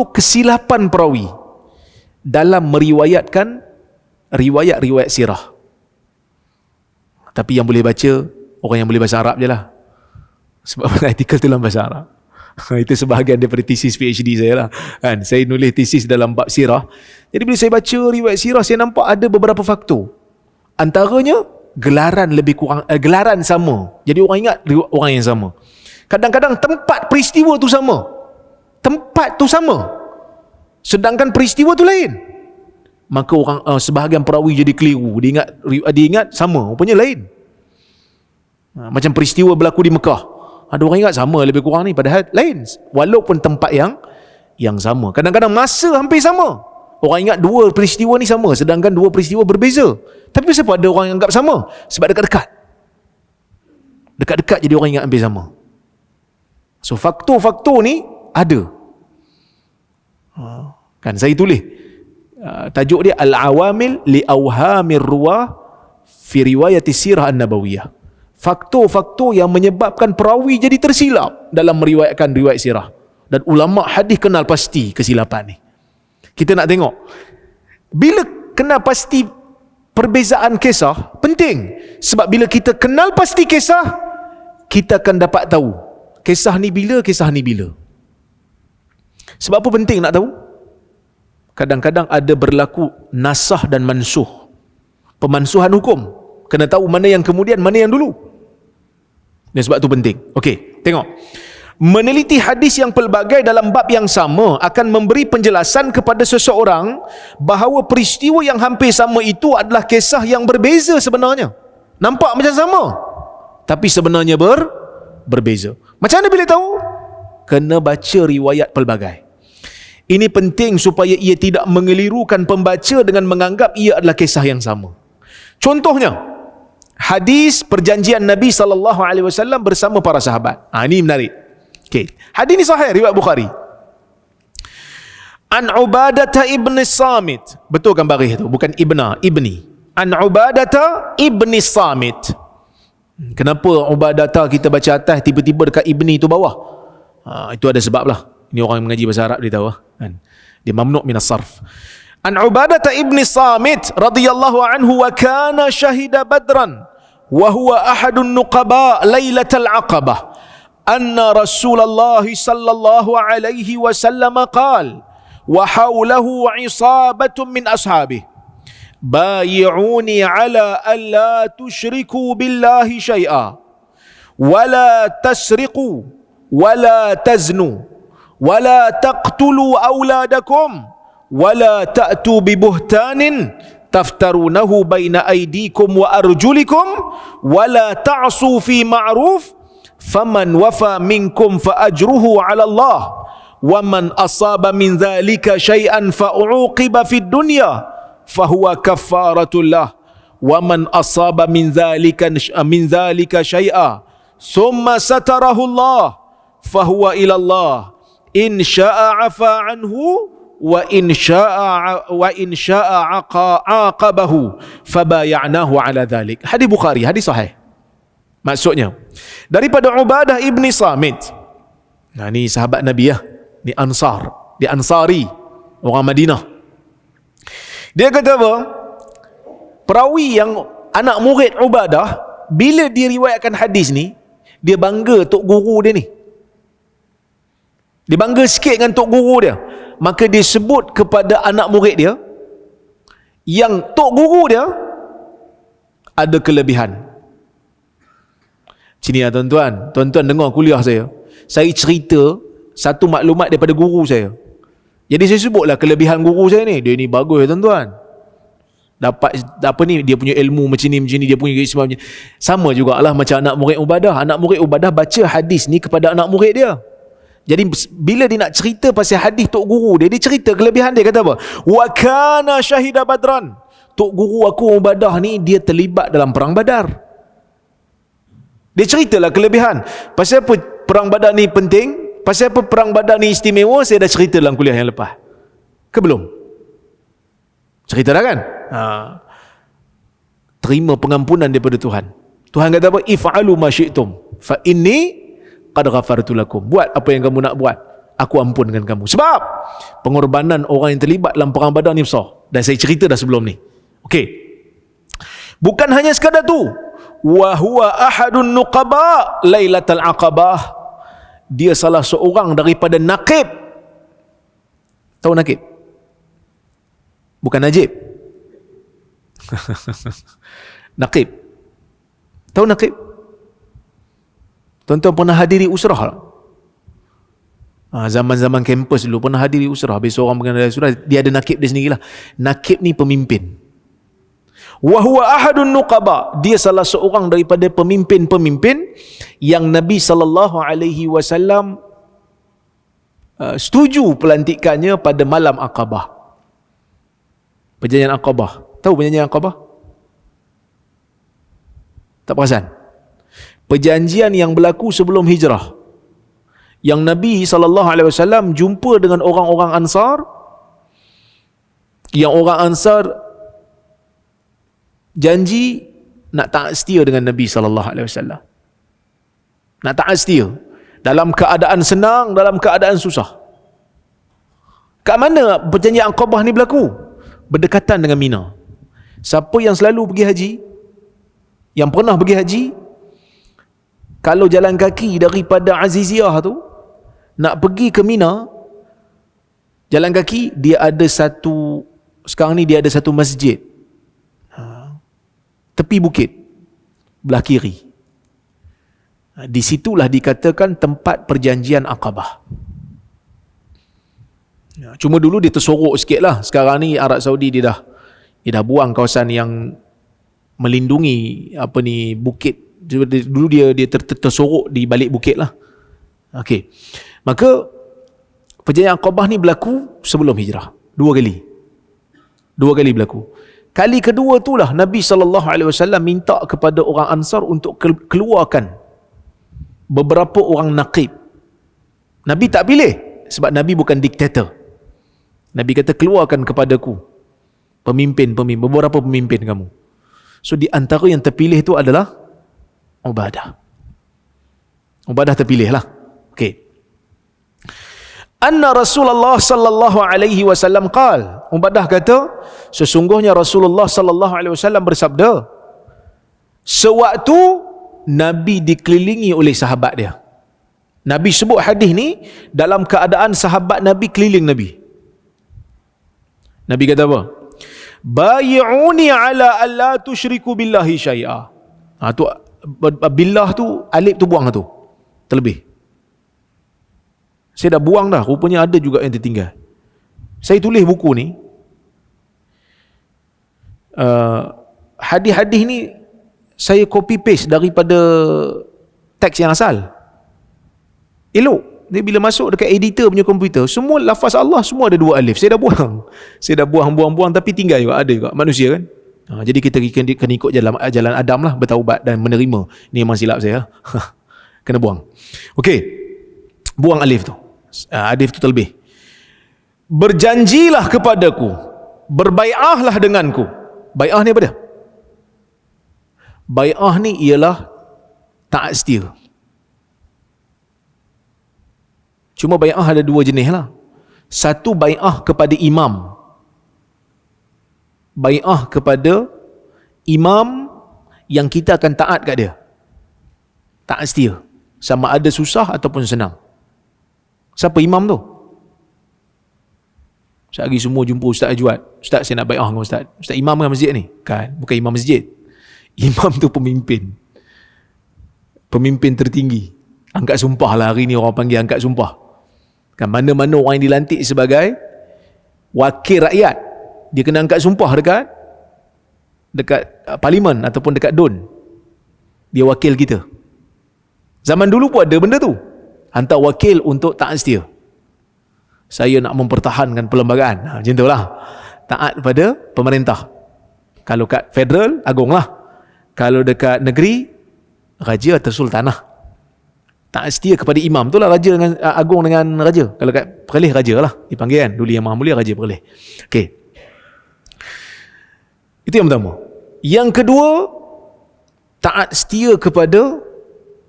kesilapan perawi dalam meriwayatkan riwayat-riwayat sirah. Tapi yang boleh baca orang yang boleh bahasa Arab je lah, sebab artikel tu dalam bahasa Arab. Itu sebahagian daripada tesis PhD saya lah kan. Saya nulis tesis dalam bab sirah. Jadi bila saya baca riwayat sirah, saya nampak ada beberapa faktor. Antaranya gelaran lebih kurang gelaran sama. Jadi orang ingat orang yang sama. Kadang-kadang tempat peristiwa tu sama. Tempat tu sama, sedangkan peristiwa tu lain. Maka orang sebahagian perawi jadi keliru. Dia ingat sama, rupanya lain. Macam peristiwa berlaku di Mekah, ada orang ingat sama lebih kurang ni, padahal lain, walaupun tempat yang sama. Kadang-kadang masa hampir sama, orang ingat dua peristiwa ni sama, sedangkan dua peristiwa berbeza. Tapi kenapa ada orang yang anggap sama? Sebab dekat-dekat jadi orang ingat hampir sama. So faktor-faktor ni ada. Kan saya tulis tajuk dia Al-Awamil li Awhamir Ruwah fi Riwayati Sirah An-Nabawiyah. Faktor-faktor yang menyebabkan perawi jadi tersilap dalam meriwayatkan riwayat sirah. Dan ulama hadis kenal pasti kesilapan ni. Kita nak tengok, bila kenal pasti perbezaan kisah penting. Sebab bila kita kenal pasti kisah, kita akan dapat tahu kisah ni bila. Sebab apa penting nak tahu? Kadang-kadang ada berlaku nasah dan mansuh, pemansuhan hukum. Kena tahu mana yang kemudian, mana yang dulu. Dan sebab tu penting. Okey, tengok. Meneliti hadis yang pelbagai dalam bab yang sama akan memberi penjelasan kepada seseorang bahawa peristiwa yang hampir sama itu adalah kisah yang berbeza sebenarnya. Nampak macam sama, tapi sebenarnya berbeza. Macam mana bila tahu? Kena baca riwayat pelbagai. Ini penting supaya ia tidak mengelirukan pembaca dengan menganggap ia adalah kisah yang sama. Contohnya, hadis perjanjian Nabi SAW bersama para sahabat. Ini menarik. Okay. Hadis ini sahih, riwayat Bukhari. An Ubadata ibn Samit. Betul kan baris tu? Bukan ibni. An Ubadata ibn Samit. Kenapa Ubadata kita baca atas, tiba-tiba dekat ibni tu bawah? Itu ada sebab lah. Ini orang yang mengaji bahasa Arab, dia tahu kan? Dia mamnu' minas sarf. An Ubadata ibn Samit radhiyallahu anhu wa kana syahida badran wa huwa ahadun nuqaba lailatal aqabah anna Rasulullah sallallahu alaihi wasallam qala wa hawlahu isabatun min ashabihi bayi'uni ala an la tushriku billahi syai'a wa la tasriqu wa la taznu wa la taqtulu awladakum wala ta'tu bi buhtanin taftarunahu baina aydikum wa arjulikum wala ta'su fi ma'ruf faman wafa minkum fa ajruhu 'ala Allah wa man asaba min dhalika shay'an fa uqiba fid dunya fahuwa kaffaratullah, wa man asaba min zalika syai'a thumma satarahu Allah fahuwa ila Allah in syaa'a 'afa anhu wa in syaa'a aqabahu fabayanahu ala dhalik. Hadis Bukhari, hadis sahih. Maksudnya daripada Ubadah ibni Samit. Nah, ni sahabat Nabi ya, ni Ansar, dia Ansari, orang Madinah. Dia kata apa? Perawi yang anak murid Ubadah, bila dia riwayatkan hadis ni, dia bangga tok guru dia ni. Dia bangga sikit dengan tok guru dia. Maka dia sebut kepada anak murid dia yang tok guru dia ada kelebihan. Sini lah tuan-tuan. Tuan-tuan dengar kuliah saya. Saya cerita satu maklumat daripada guru saya. Jadi saya sebutlah kelebihan guru saya ni. Dia ni bagus tuan-tuan. Dapat apa ni, dia punya ilmu macam ni, dia punya isma macam ni. Sama jugalah macam anak murid Ubadah. Anak murid Ubadah baca hadis ni kepada anak murid dia. Jadi bila dia nak cerita pasal hadis tok guru dia, dia cerita kelebihan dia. Kata apa? Wa kana syahida badran. Tok guru aku Ubadah ni dia terlibat dalam perang Badar. Dia ceritalah kelebihan. Pasal apa perang Badar ni penting? Pasal apa perang Badar ni istimewa? Saya dah cerita dalam kuliah yang lepas. Ke belum? Cerita dah kan? Terima pengampunan daripada Tuhan. Tuhan kata apa? If'alu ma syi'tum fa inni qad ghafartu lakum. Buat apa yang kamu nak buat, aku ampunkan kamu. Sebab pengorbanan orang yang terlibat dalam perang Badar ni besar. Dan saya cerita dah sebelum ni. Okey. Bukan hanya sekadar tu. Wa huwa ahadun nuqaba lailatul aqabah. Dia salah seorang daripada naqib. Tahu naqib? Bukan najib. Naqib. Tahu naqib? Tuan-tuan pernah hadiri usrah? Zaman-zaman kampus dulu pernah hadiri usrah. Habis orang mengenal usrah, dia ada naqib dia sendirilah. Naqib ni pemimpin. Wa huwa ahadun nuqaba. Dia salah seorang daripada pemimpin-pemimpin yang Nabi SAW setuju pelantikannya pada malam Aqabah. Perjanjian Aqabah. Tahu perjanjian Aqabah? Tak perasan? Perjanjian yang berlaku sebelum hijrah. Yang Nabi SAW jumpa dengan orang-orang Ansar. Yang orang Ansar janji nak taat setia dengan Nabi SAW. Nak taat setia. Dalam keadaan senang, dalam keadaan susah. Kat mana perjanjian Aqabah ni berlaku? Berdekatan dengan Mina. Siapa yang selalu pergi haji, yang pernah pergi haji, kalau jalan kaki daripada Aziziyah tu nak pergi ke Mina, jalan kaki, dia ada satu, sekarang ni dia ada satu masjid tepi bukit belah kiri. Di situlah dikatakan tempat perjanjian Aqabah. Cuma dulu dia tersorok sikit lah. Sekarang ni Arab Saudi dia dah buang kawasan yang melindungi apa ni bukit. Dulu dia tersorok di balik bukit lah. Okey. Maka perjanjian Aqabah ni berlaku sebelum hijrah. Dua kali berlaku. Kali kedua itulah Nabi SAW minta kepada orang Ansar untuk keluarkan beberapa orang naqib. Nabi tak pilih sebab Nabi bukan diktator. Nabi kata keluarkan kepadaku pemimpin, beberapa pemimpin kamu. So di antara yang terpilih itu adalah Ubadah. Ubadah terpilih lah. Okey. Anna Rasulullah sallallahu alaihi wasallam qal. Ubadah kata, sesungguhnya Rasulullah sallallahu alaihi wasallam bersabda, sewaktu Nabi dikelilingi oleh sahabat dia. Nabi sebut hadis ni dalam keadaan sahabat Nabi keliling Nabi. Nabi kata apa? Bayi'uni ala alla tusyriku billahi syai'a. Tu billah tu alif tu buang tu. Terlebih. Saya dah buang dah, rupanya ada juga yang tertinggal. Saya tulis buku ni, hadis-hadis ni saya copy paste daripada teks yang asal. Elok. Dia bila masuk dekat editor punya komputer, semua lafaz Allah semua ada 2 alif. Saya dah buang, tapi tinggal juga, ada juga manusia kan. Jadi kita kena ikut jalan Adam lah, bertaubat dan menerima. Ni memang silap saya. Kena buang. Okey. Buang alif tu. Alif tu terlebih. Berjanjilah kepadaku, berbai'ahlah denganku. Bai'ah ni apa dia? Bai'ah ni ialah taat setia. Cuma bai'ah ada 2 jenis lah. Satu bai'ah kepada imam. Bai'ah kepada imam yang kita akan taat kat dia. Taat setia. Sama ada susah ataupun senang. Siapa imam tu? Sehari semua jumpa Ustaz Ajwad. Ustaz, saya nak bai'ah dengan Ustaz. Ustaz imam kan masjid ni? Kan, bukan imam masjid. Imam tu pemimpin. Pemimpin tertinggi. Angkat sumpah lah hari ni, orang panggil angkat sumpah. Kan, mana-mana orang yang dilantik sebagai wakil rakyat, dia kena angkat sumpah dekat parlimen ataupun dekat DUN. Dia wakil kita. Zaman dulu pun ada benda tu. Hantar wakil untuk taat setia. Saya nak mempertahankan perlembagaan. Macam itulah. Taat pada pemerintah. Kalau kat federal, agung lah. Kalau dekat negeri, raja atau sultanah. Taat setia kepada imam tu lah, raja dengan agung dengan raja. Kalau kat Perlis, raja lah dipanggil kan. Dulu yang Maha Mulia, Raja Perlis. Okey. Itu yang pertama. Yang kedua, taat setia kepada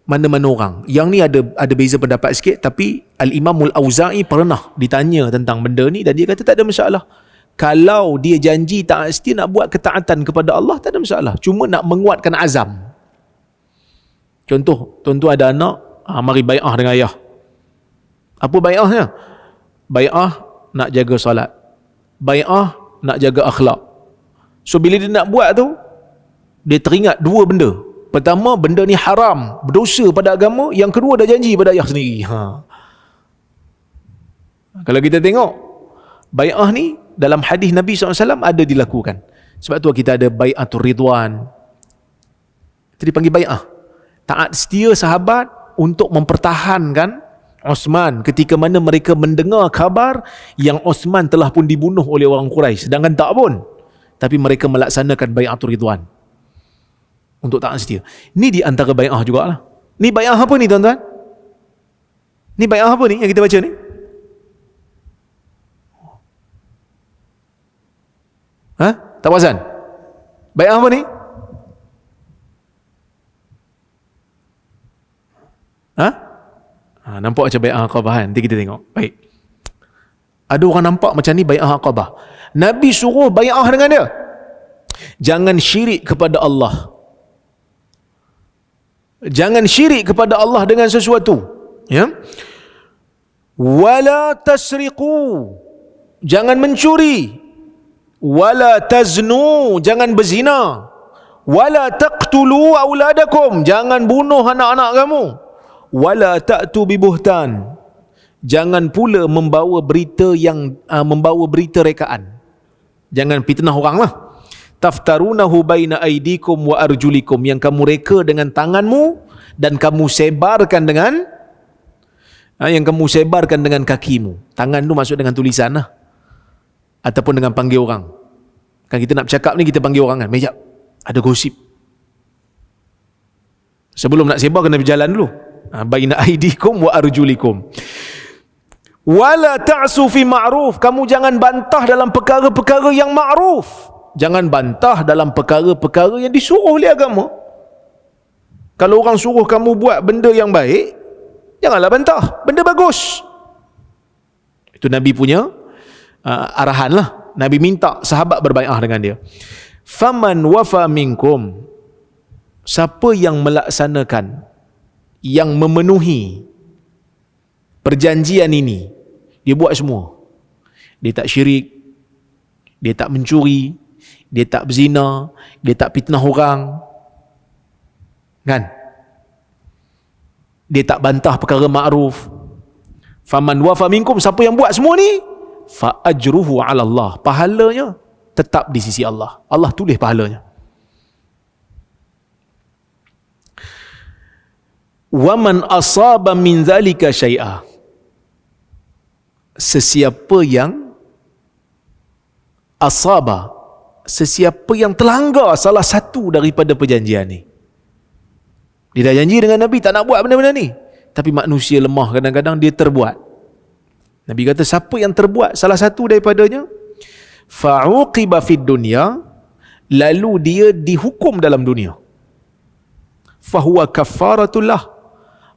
mana-mana orang. Yang ni ada beza pendapat sikit, tapi Al-Imam Al-Auza'i pernah ditanya tentang benda ni dan dia kata tak ada masalah. Kalau dia janji taat setia, nak buat ketaatan kepada Allah, tak ada masalah. Cuma nak menguatkan azam. Contoh, tuan-tuan ada anak, mari bai'ah dengan ayah. Apa bai'ahnya? Bai'ah nak jaga solat. Bai'ah nak jaga akhlak. So bila dia nak buat tu, dia teringat 2 benda. Pertama, benda ni haram, berdosa pada agama. Yang kedua, dah janji pada ayah sendiri. Kalau kita tengok, bai'ah ni dalam hadis Nabi SAW ada dilakukan. Sebab tu kita ada bai'atul ridwan. Itu dipanggil bai'ah. Taat setia sahabat untuk mempertahankan Osman ketika mana mereka mendengar khabar yang Osman telah pun dibunuh oleh orang Quraisy, sedangkan tak pun, tapi mereka melaksanakan bai'atul ridwan untuk taat setia. Ni di antara bai'ah jugalah. Ni bai'ah apa ni tuan-tuan? Ni bai'ah apa ni yang kita baca ni? Tak perasan? Bai'ah apa ni? Nampak macam bai'ah Aqabah kan? Nanti kita tengok. Baik. Ada orang nampak macam ni bai'ah Aqabah. Nabi suruh bai'ah dengan dia. Jangan syirik kepada Allah. Jangan syirik kepada Allah dengan sesuatu. Ya. Wala tasriqu. Jangan mencuri. Wala taznu. Jangan berzina. Wala taqtulu auladakum. Jangan bunuh anak-anak kamu. Wala ta'tu bibuhtan. Jangan pula membawa berita rekaan. Jangan fitnah orang lah. Taftarunahu baina aidikum wa arjulikum, yang kamu reka dengan tanganmu dan kamu sebarkan dengan kakimu. Tangan tu maksud dengan tulisan lah, ataupun dengan panggil orang. Kan kita nak bercakap ni, kita panggil orang kan, mejap, ada gosip. Sebelum nak sebar kena berjalan dulu. Baina aidikum wa arjulikum. Wala ta'su fi ma'ruf. Kamu jangan bantah dalam perkara-perkara yang ma'ruf. Jangan bantah dalam perkara-perkara yang disuruh oleh agama. Kalau orang suruh kamu buat benda yang baik, janganlah bantah. Benda bagus. Itu Nabi punya arahan lah. Nabi minta sahabat berbai'ah dengan dia. Faman wafa minkum. Siapa yang melaksanakan, yang memenuhi perjanjian ini, dia buat semua. Dia tak syirik, dia tak mencuri, dia tak berzina, dia tak fitnah orang, kan? Dia tak bantah perkara ma'ruf. Faman wafa minkum, siapa yang buat semua ni, fa ajruhu 'ala Allah. Pahalanya tetap di sisi Allah. Allah tulis pahalanya. Wa man asaba min zalika syai'a. sesiapa yang asaba, sesiapa yang terlanggar salah satu daripada perjanjian ni. Dia dah janji dengan Nabi tak nak buat benda-benda ni, tapi manusia lemah, kadang-kadang dia terbuat. Nabi kata siapa yang terbuat salah satu daripadanya, fa'uqiba fid dunya, lalu dia dihukum dalam dunia, fahuwa kaffaratullah,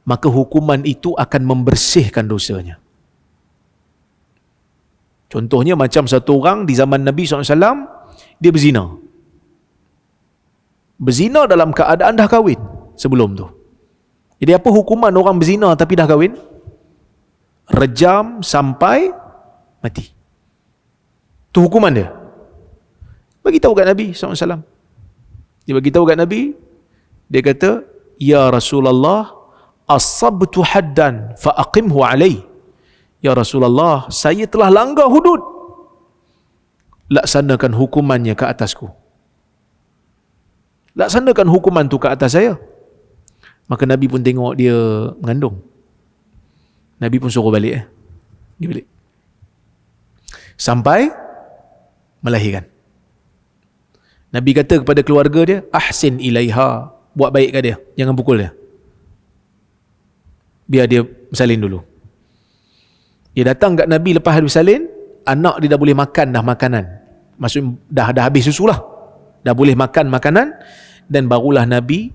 maka hukuman itu akan membersihkan dosanya. Contohnya macam satu orang di zaman Nabi SAW, dia berzina. Berzina dalam keadaan dah kahwin sebelum tu. Jadi apa hukuman orang berzina tapi dah kahwin? Rejam sampai mati. Itu hukuman dia. Bagi tahu kat Nabi SAW. Dia bagi tahu kat Nabi, dia kata, ya Rasulullah, asabtu haddan fa'aqimhu alai. Ya Rasulullah, saya telah langgar hudud, laksanakan hukumannya ke atasku. Laksanakan hukuman tu ke atas saya. Maka Nabi pun tengok dia mengandung. Nabi pun suruh balik. Dia balik. Sampai melahirkan. Nabi kata kepada keluarga dia, ahsin ilaiha, buat baik kat dia, jangan pukul dia. Biar dia bersalin dulu. Dia datang kat Nabi lepas habis bersalin, anak dia dah boleh makan dah makanan. Maksud dah habis susu lah. Dah boleh makan makanan, dan barulah Nabi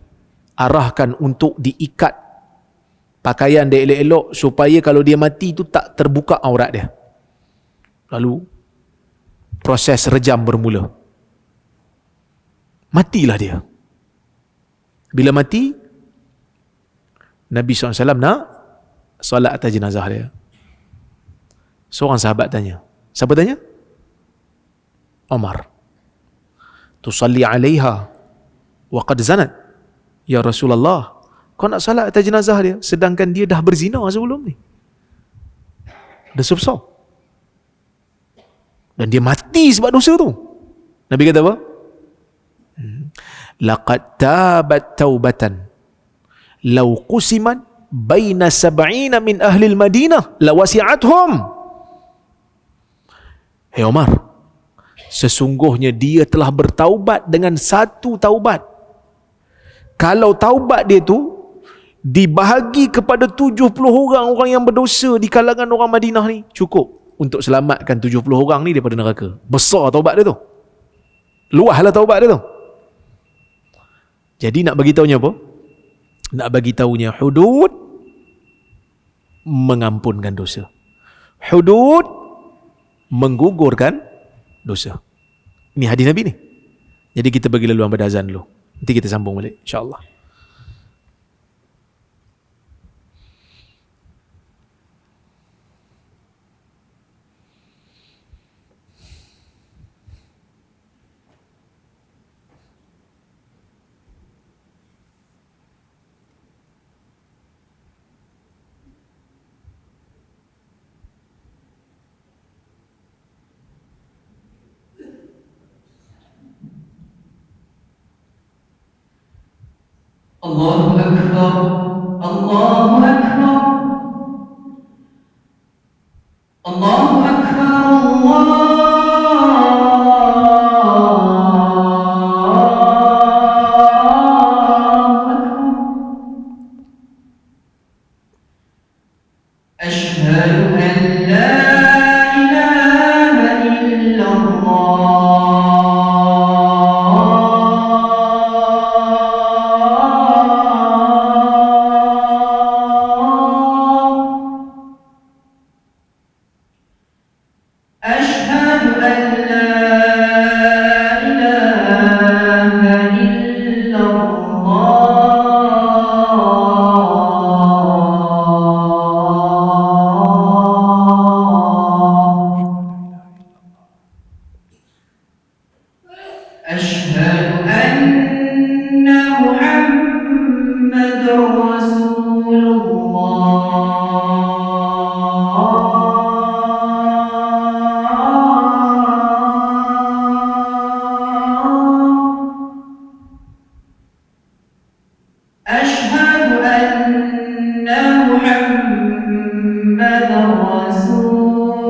arahkan untuk diikat pakaian dia elok-elok supaya kalau dia mati tu tak terbuka aurat dia. Lalu proses rejam bermula. Matilah dia. Bila mati, Nabi SAW nak solat atas jenazah dia. Seorang sahabat tanya. Siapa tanya? Umar. Tusalli alaiha wa qad zanat. Ya Rasulullah, kau nak salat atas jenazah dia sedangkan dia dah berzina sebelum ni. Dosa besar. Dan dia mati sebab dosa tu. Nabi kata apa? Laqad tabat taubatan law qusiman baina sab'ina min ahli al-Madinah lawasi'athum. Hei Umar, sesungguhnya dia telah bertaubat dengan satu taubat. Kalau taubat dia tu dibahagi kepada 70 orang yang berdosa di kalangan orang Madinah ni, cukup untuk selamatkan 70 orang ni daripada neraka. Besar taubat dia tu. Luaslah taubat dia tu. Jadi nak bagi tahunya apa? Nak bagi tahunya hudud mengampunkan dosa. Hudud menggugurkan dosa. Ini hadis Nabi ni. Jadi kita bagi laluan pada azan dulu. Nanti kita sambung balik insya-Allah. Allahu Akbar, Allahu Akbar, Allahu Akbar, Allahu Akbar. Asyhadu an la ilaha illallah. أشهد أن محمد رسول الله. أشهد أن محمد رسول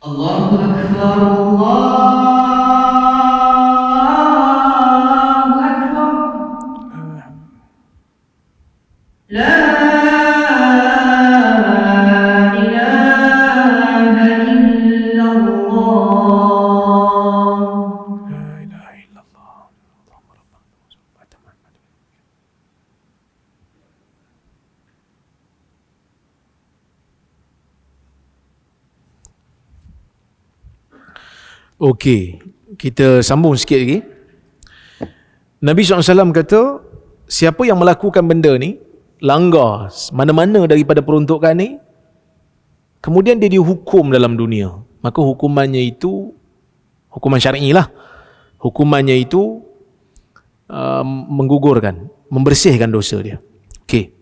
Allahu Akbar, Allahu Akbar. La ilaha illallah. Okey, kita sambung sikit lagi. Nabi SAW kata, siapa yang melakukan benda ni, langgar mana-mana daripada peruntukan ni, kemudian dia dihukum dalam dunia, maka hukumannya itu, hukuman syar'i lah, hukumannya itu menggugurkan, membersihkan dosa dia. Okey.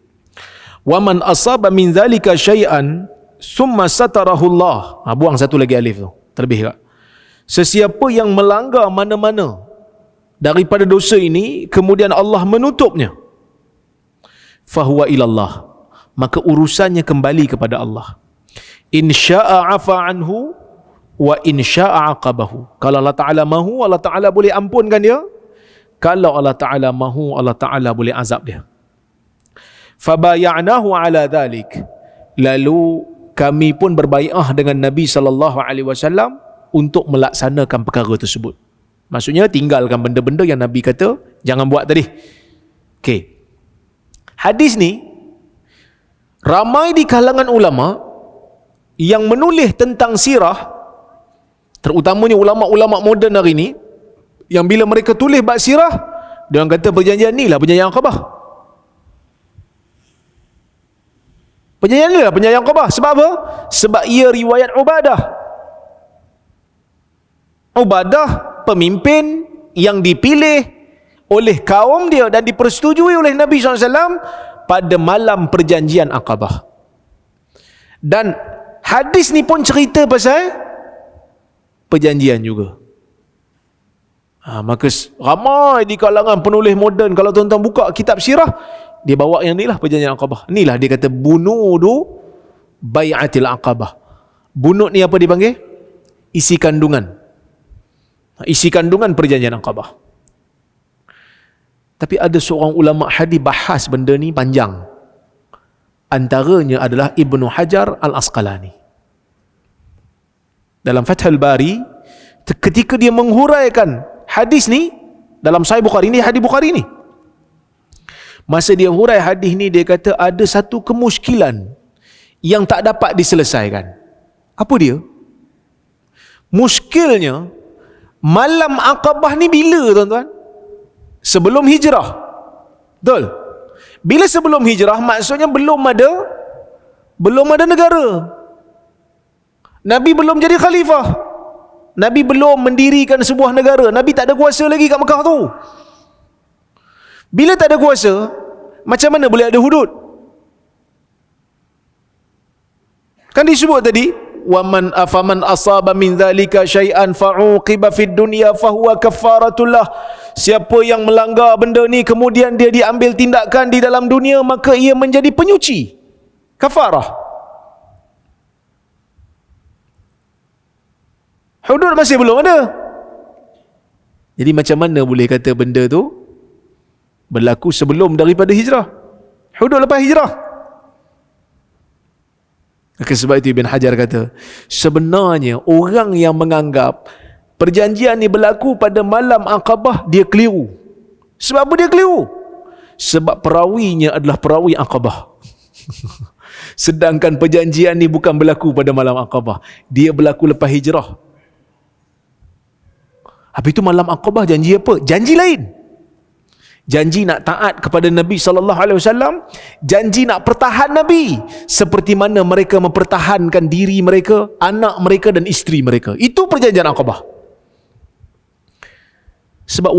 Wa man asaba min zalika syai'an summa satarahu Allah. Buang satu lagi alif tu, terlebih tak? Sesiapa yang melanggar mana-mana daripada dosa ini, kemudian Allah menutupnya, fahuwa ilallah, maka urusannya kembali kepada Allah. In sya'a afa anhu wa in sya'a aqabahu. Kalau Allah Ta'ala mahu, Allah Ta'ala boleh ampunkan dia. Kalau Allah Ta'ala mahu, Allah Ta'ala boleh azab dia. Fabaya'nahu ala dhalik. Lalu kami pun berbai'ah dengan Nabi SAW untuk melaksanakan perkara tersebut. Maksudnya tinggalkan benda-benda yang Nabi kata jangan buat tadi. Okey. Hadis ni ramai di kalangan ulama yang menulis tentang sirah, terutamanya ulama-ulama moden hari ni, yang bila mereka tulis bab sirah, dia orang kata perjanjian ni lah perjanjian Aqabah. Perjanjian ni lah perjanjian Aqabah. Sebab apa? Sebab ia riwayat Ubadah, pemimpin yang dipilih oleh kaum dia dan dipersetujui oleh Nabi SAW pada malam perjanjian Aqabah. Dan hadis ni pun cerita pasal perjanjian juga. Maka ramai di kalangan penulis moden, kalau tuan-tuan buka kitab sirah, dia bawa yang ni lah perjanjian Aqabah. Inilah dia kata bunudu bai'atil Aqabah. Bunut ni apa dipanggil? Isi kandungan. Isi kandungan perjanjian Aqabah. Tapi ada seorang ulama hadis bahas benda ni panjang. Antaranya adalah Ibnu Hajar Al-Asqalani. Dalam Fathul Bari, ketika dia menghuraikan hadis ni dalam Sahih Bukhari ni, hadis Bukhari ni, masa dia hurai hadis ni, dia kata ada satu kemuskilan yang tak dapat diselesaikan. Apa dia? Muskilnya, malam Aqabah ni bila, tuan-tuan? Sebelum hijrah. Betul? Bila sebelum hijrah, maksudnya belum ada negara. Nabi belum jadi khalifah. Nabi belum mendirikan sebuah negara. Nabi tak ada kuasa lagi kat Mekah tu. Bila tak ada kuasa, macam mana boleh ada hudud? Kan disebut tadi, وَمَنْ أَفَمَنْ أَصَابَ مِنْ ذَلِكَ شَيْئًا فَعُوقِبَ فِي الدُّنْيَا فَهُوَ كَفَّارَةٌ لَهُ. Siapa yang melanggar benda ni kemudian dia diambil tindakan di dalam dunia, maka ia menjadi penyuci, kafarah. Hudud masih belum ada. Jadi macam mana boleh kata benda tu berlaku sebelum daripada hijrah? Hudud lepas hijrah. Maka sebab itu Ibn Hajar kata, sebenarnya orang yang menganggap perjanjian ni berlaku pada malam Aqabah, dia keliru. Sebab apa dia keliru? Sebab perawinya adalah perawi Aqabah. Sedangkan perjanjian ni bukan berlaku pada malam Aqabah, dia berlaku lepas hijrah. Habis itu malam Aqabah janji apa? Janji lain. Janji nak taat kepada Nabi SAW, janji nak pertahan Nabi, seperti mana mereka mempertahankan diri mereka, anak mereka dan isteri mereka. Itu perjanjian Aqabah. Sebab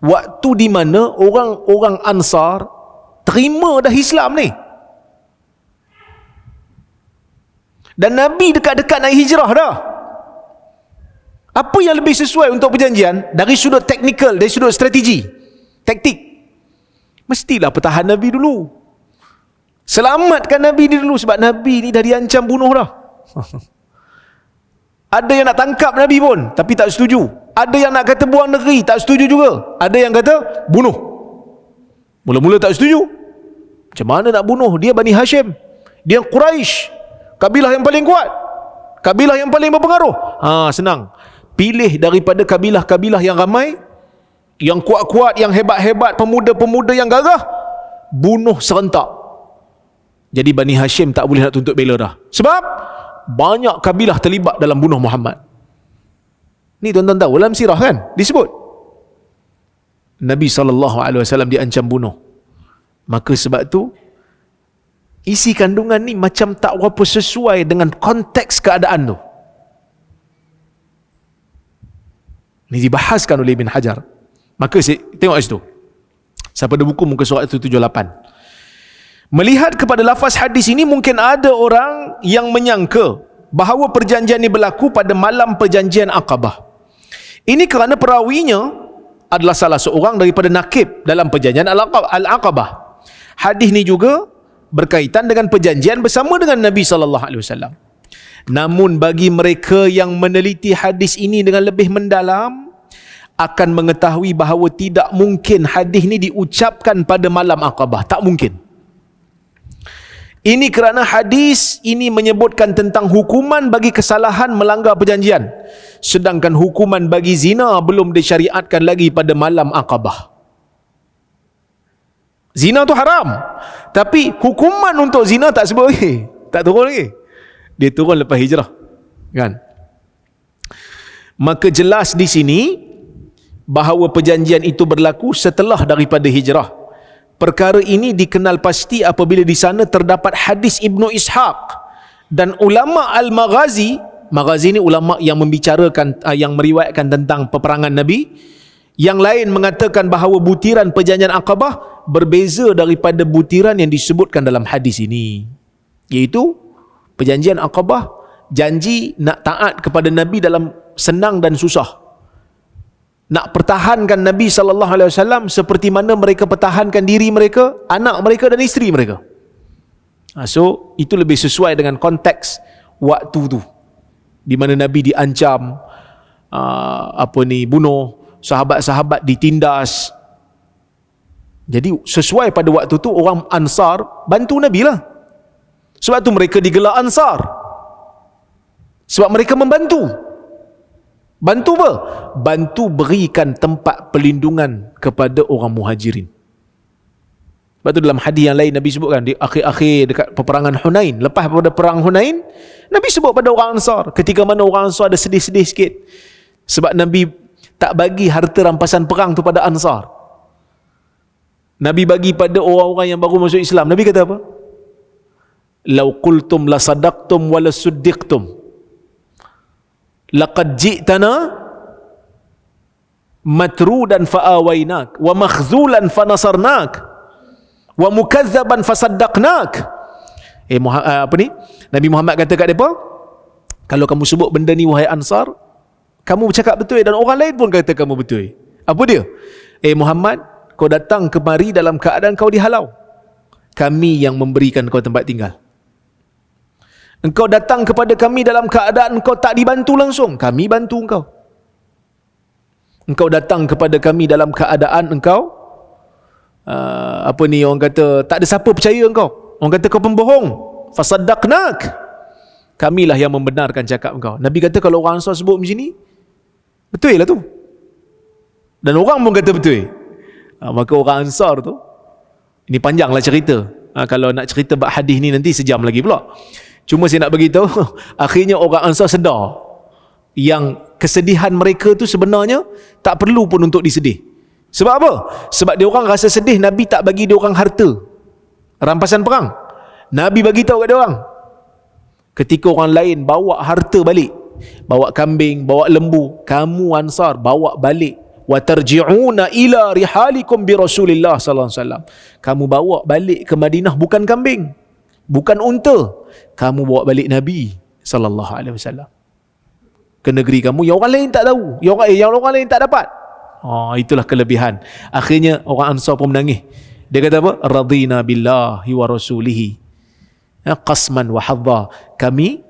waktu di mana orang-orang Ansar terima dah Islam ni, dan Nabi dekat-dekat nak hijrah dah. Apa yang lebih sesuai untuk perjanjian dari sudut teknikal, dari sudut strategi, taktik? Mestilah pertahan Nabi dulu. Selamatkan Nabi ni dulu, sebab Nabi ni dah diancam bunuh dah. Ada yang nak tangkap Nabi pun, tapi tak setuju. Ada yang nak kata buang negeri, tak setuju juga. Ada yang kata bunuh. Mula-mula tak setuju. Macam mana nak bunuh? Dia Bani Hashim, dia Quraisy, kabilah yang paling kuat, kabilah yang paling berpengaruh. Senang. Pilih daripada kabilah-kabilah yang ramai, yang kuat-kuat, yang hebat-hebat, pemuda-pemuda yang gagah, bunuh serentak. Jadi Bani Hashim tak boleh nak tuntut bela dah. Sebab banyak kabilah terlibat dalam bunuh Muhammad. Ni tuan-tuan tahu dalam sirah kan disebut Nabi SAW diancam bunuh. Maka sebab tu isi kandungan ni macam tak berapa sesuai dengan konteks keadaan tu. Ni dibahaskan oleh Ibn Hajar. Maka tengok kat situ. Siapa ada buku muka surat 178. Melihat kepada lafaz hadis ini, mungkin ada orang yang menyangka bahawa perjanjian ini berlaku pada malam perjanjian Aqabah. Ini kerana perawinya adalah salah seorang daripada nakib dalam perjanjian Al-Aqabah. Hadis ini juga berkaitan dengan perjanjian bersama dengan Nabi SAW. Namun bagi mereka yang meneliti hadis ini dengan lebih mendalam, akan mengetahui bahawa tidak mungkin hadis ini diucapkan pada malam Aqabah. Tak mungkin. Ini kerana hadis ini menyebutkan tentang hukuman bagi kesalahan melanggar perjanjian, sedangkan hukuman bagi zina belum disyariatkan lagi pada malam Aqabah. Zina tu haram, tapi hukuman untuk zina tak sebut lagi, tak turun lagi. Dia turun lepas hijrah, kan? Maka jelas di sini bahawa perjanjian itu berlaku setelah daripada hijrah. Perkara ini dikenal pasti apabila di sana terdapat hadis Ibnu Ishaq dan ulama Al-Maghazi. Maghazi ni ulama yang membicarakan, yang meriwayatkan tentang peperangan Nabi. Yang lain mengatakan bahawa butiran perjanjian Aqabah berbeza daripada butiran yang disebutkan dalam hadis ini. Iaitu perjanjian Aqabah, janji nak taat kepada Nabi dalam senang dan susah. Nak pertahankan Nabi SAW seperti mana mereka pertahankan diri mereka, anak mereka dan isteri mereka. So itu lebih sesuai dengan konteks waktu tu, di mana Nabi diancam bunuh, sahabat-sahabat ditindas. Jadi sesuai pada waktu tu orang Ansar bantu Nabi lah. Sebab tu mereka digelar Ansar, sebab mereka membantu. Bantu apa? Bantu berikan tempat perlindungan kepada orang Muhajirin. Sebab tu dalam hadis yang lain Nabi sebutkan di akhir-akhir dekat peperangan Hunain, lepas pada perang Hunain, Nabi sebut pada orang Ansar, ketika mana orang Ansar ada sedih-sedih sikit sebab Nabi tak bagi harta rampasan perang tu pada Ansar. Nabi bagi pada orang-orang yang baru masuk Islam. Nabi kata apa? Lau qultum la sadaqtum wa la suddiqtum laqad ji'tana matrudan fa'awainak wa makhzulan fanasarnak wa mukazzaban fasaddaqnak. Nabi Muhammad kata kat mereka, kalau kamu sebut benda ni wahai Ansar, kamu bercakap betul, dan orang lain pun kata kamu betul. Apa dia? Muhammad, kau datang kemari dalam keadaan kau dihalau, kami yang memberikan kau tempat tinggal. Engkau datang kepada kami dalam keadaan engkau tak dibantu langsung, kami bantu engkau. Engkau datang kepada kami dalam keadaan engkau orang kata tak ada siapa percaya engkau, orang kata kau pembohong, fasaddaqnak, kamilah yang membenarkan cakap engkau. Nabi kata kalau orang Ansar sebut macam ni, betul lah tu, dan orang pun kata betul. Maka orang Ansar tu, ini panjanglah cerita, kalau nak cerita bab hadis ni nanti sejam lagi pula. Cuma saya nak beritahu, akhirnya orang Ansar sedar yang kesedihan mereka tu sebenarnya tak perlu pun untuk disedih. Sebab apa? Sebab dia orang rasa sedih Nabi tak bagi dia orang harta rampasan perang. Nabi bagi tahu kat dia orang, ketika orang lain bawa harta balik, bawa kambing, bawa lembu, kamu Ansar bawa balik. Wa tarji'una ila rihalikum bi Rasulillah sallallahu alaihi wasallam. Kamu bawa balik ke Madinah bukan kambing, bukan unta, kamu bawa balik Nabi sallallahu alaihi wasallam ke negeri kamu yang orang lain tak tahu, yang orang lain tak dapat. Itulah kelebihan. Akhirnya orang Ansar pun menangis. Dia kata apa? Radina billahi wa rasulihi qasman wa hadha. Kami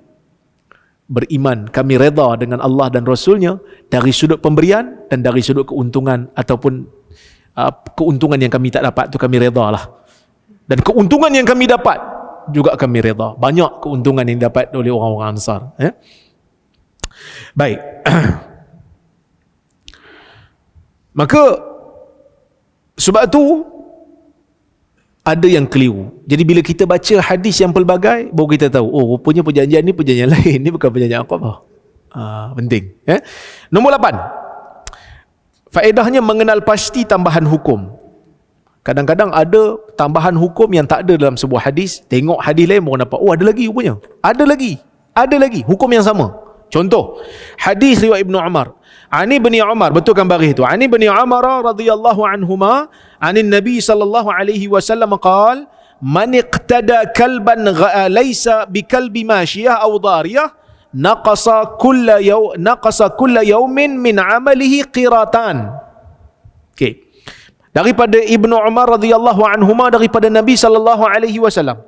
beriman, kami redha dengan Allah dan Rasulnya dari sudut pemberian dan dari sudut keuntungan ataupun keuntungan yang kami tak dapat tu kami redha lah. Dan keuntungan yang kami dapat juga kami redha. Banyak keuntungan yang dapat oleh orang-orang Ansar. Baik. Maka sebab tu ada yang keliru. Jadi bila kita baca hadis yang pelbagai, baru kita tahu, oh rupanya perjanjian ni perjanjian lain, ni bukan perjanjian Aqabah. Penting. Nombor 8. Faedahnya mengenal pasti tambahan hukum. Kadang-kadang ada tambahan hukum yang tak ada dalam sebuah hadis. Tengok hadis lain baru nampak, oh ada lagi rupanya. Ada lagi hukum yang sama. Contoh, hadis riwayat Ibnu Umar. Ani bin Umar, betulkan baris itu. Ani bin Umar radhiyallahu anhuma, anin Nabi sallallahu alaihi wasallam qaal, man iqtada kalban laysa bikalbi mashiyah aw dariyah, naqasa kulla yawmin min amalihi qiratan. Okey. Daripada Ibnu Umar radhiyallahu anhuma, daripada Nabi sallallahu alaihi wasallam,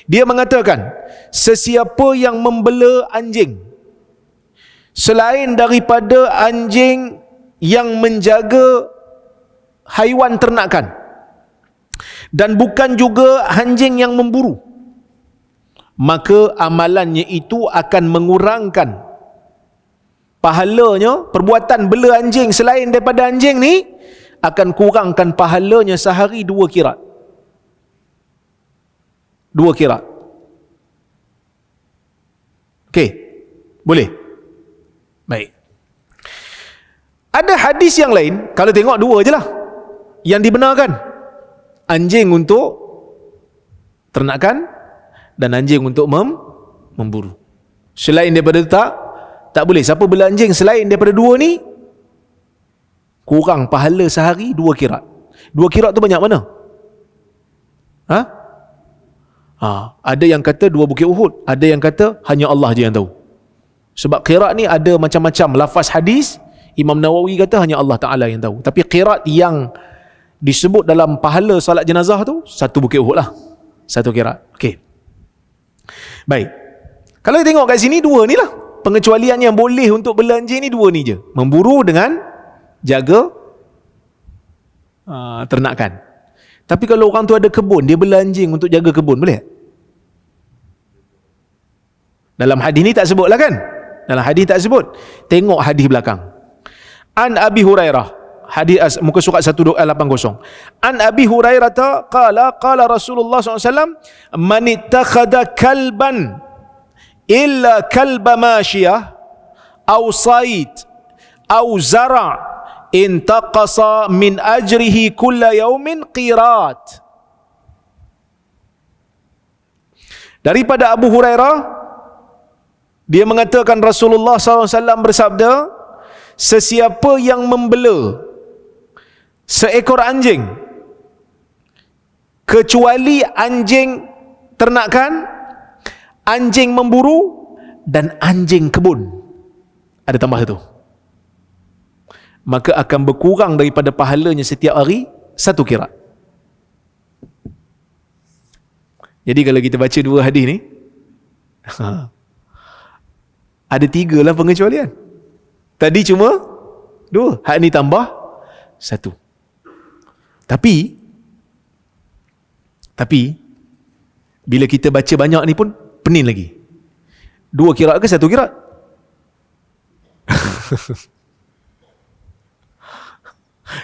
dia mengatakan, sesiapa yang membela anjing selain daripada anjing yang menjaga haiwan ternakan, dan bukan juga anjing yang memburu, maka amalannya itu akan mengurangkan pahalanya. Perbuatan bela anjing selain daripada anjing ni akan kurangkan pahalanya sehari 2 kirat. 2 kirat. Okey, boleh? Baik. Ada hadis yang lain, kalau tengok 2 je lah yang dibenarkan. Anjing untuk ternakan dan anjing untuk memburu. Selain daripada itu tak boleh. Siapa bela anjing selain daripada 2 ni, kurang pahala sehari 2 kirat. 2 kirat tu banyak mana? Ada yang kata 2 bukit Uhud, ada yang kata hanya Allah je yang tahu. Sebab kirat ni ada macam-macam lafaz hadis. Imam Nawawi kata hanya Allah Ta'ala yang tahu. Tapi kirat yang disebut dalam pahala salat jenazah tu 1 bukit Uhud lah, 1 kirat. Okey. Baik. Kalau kita tengok kat sini 2 ni lah pengecualian yang boleh untuk bela anjing ni, 2 ni je. Memburu dengan jaga ternakan. Tapi kalau orang tu ada kebun, dia bela anjing untuk jaga kebun, boleh tak? Dalam hadis ni tak sebut lah kan? Dalam hadis tak sebut. Tengok hadis belakang. An Abi Hurairah, hadis muka surat 1280. An Abi Hurairah qala Rasulullah SAW, man ittakhadha kalban illa kalba mashiyah aw sayd aw zara' intaqasa min ajrihi kulla yawmin qirat. Daripada Abu Hurairah, dia mengatakan Rasulullah SAW bersabda, sesiapa yang membela seekor anjing kecuali anjing ternakan, anjing memburu dan anjing kebun, ada tambah satu, maka akan berkurang daripada pahalanya setiap hari 1 kirat. Jadi kalau kita baca 2 hadis ni, ada 3 lah pengecualian. Tadi cuma 2, hak ni tambah 1. Tapi bila kita baca banyak ni pun pening lagi. 2 kirat ke 1 kirat?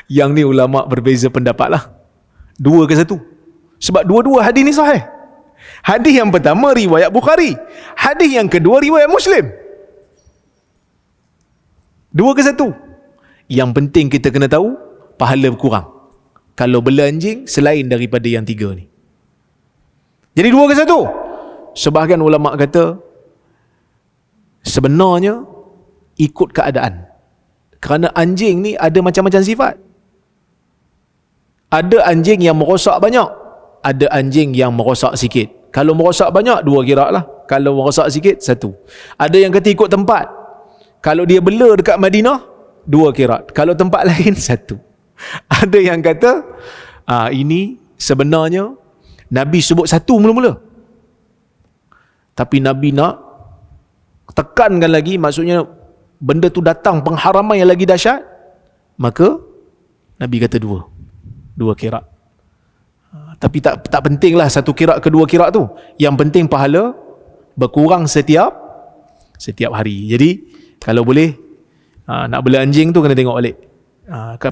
Yang ni ulama berbeza pendapat lah, 2 ke 1. Sebab dua-dua hadis ni sahih. Hadis yang pertama riwayat Bukhari, hadis yang kedua riwayat Muslim. 2 ke 1? Yang penting kita kena tahu pahala berkurang kalau bela anjing selain daripada yang 3 ni. Jadi 2 ke 1? Sebahagian ulama kata sebenarnya ikut keadaan. Kerana anjing ni ada macam-macam sifat. Ada anjing yang merosak banyak, ada anjing yang merosak sikit. Kalau merosak banyak 2 kirat lah, kalau merosak sikit 1. Ada yang kata ikut tempat. Kalau dia bela dekat Madinah 2 kirat, kalau tempat lain 1. Ada yang kata ini sebenarnya Nabi sebut 1 mula-mula, tapi Nabi nak tekankan lagi, maksudnya benda tu datang pengharaman yang lagi dahsyat, maka Nabi kata dua qirat. Tapi tak pentinglah satu qirat ke dua qirat tu. Yang penting pahala berkurang setiap hari. Jadi kalau boleh nak bela anjing tu kena tengok balik.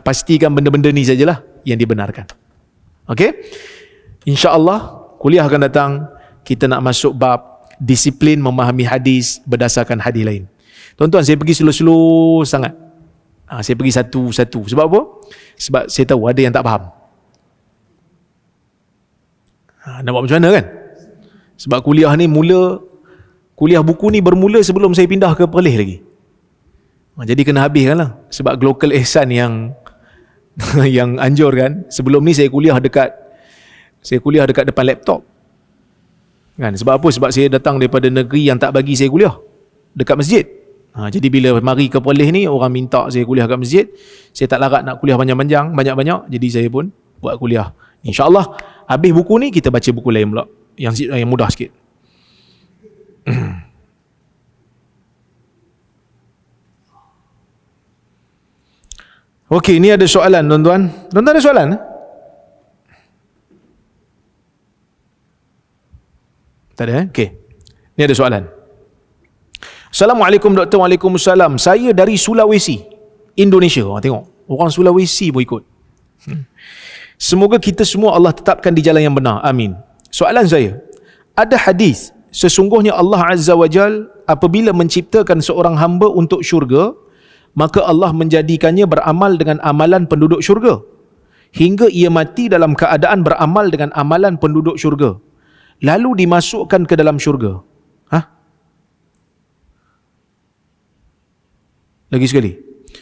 Pastikan benda-benda ni sajalah yang dibenarkan. Okey? InsyaAllah kuliah akan datang kita nak masuk bab disiplin memahami hadis berdasarkan hadis lain. Tuan-tuan, saya pergi slow-slow sangat. Saya pergi satu-satu. Sebab apa? Sebab saya tahu ada yang tak faham. Nak buat macam mana kan? Sebab kuliah buku ni bermula sebelum saya pindah ke Perlis lagi. Jadi kena habiskan lah. Sebab Global Ihsan yang anjurkan. Sebelum ni saya kuliah dekat depan laptop. Kan? Sebab apa? Sebab saya datang daripada negeri yang tak bagi saya kuliah dekat masjid. Jadi bila mari ke Perlis ni, orang minta saya kuliah kat masjid. Saya tak larat nak kuliah panjang-panjang, banyak-banyak. Jadi saya pun buat kuliah. InsyaAllah habis buku ni kita baca buku lain pula yang mudah sikit. Okey, ni ada soalan tuan-tuan. Tuan-tuan ada soalan? Tak ada Okey. Ni ada soalan. Assalamualaikum doktor. Waalaikumsalam. Saya dari Sulawesi, Indonesia. Tengok, orang Sulawesi pun ikut. Semoga kita semua Allah tetapkan di jalan yang benar. Amin. Soalan saya, ada hadis sesungguhnya Allah Azza wa Jal apabila menciptakan seorang hamba untuk syurga, maka Allah menjadikannya beramal dengan amalan penduduk syurga hingga ia mati dalam keadaan beramal dengan amalan penduduk syurga, lalu dimasukkan ke dalam syurga. Lagi sekali.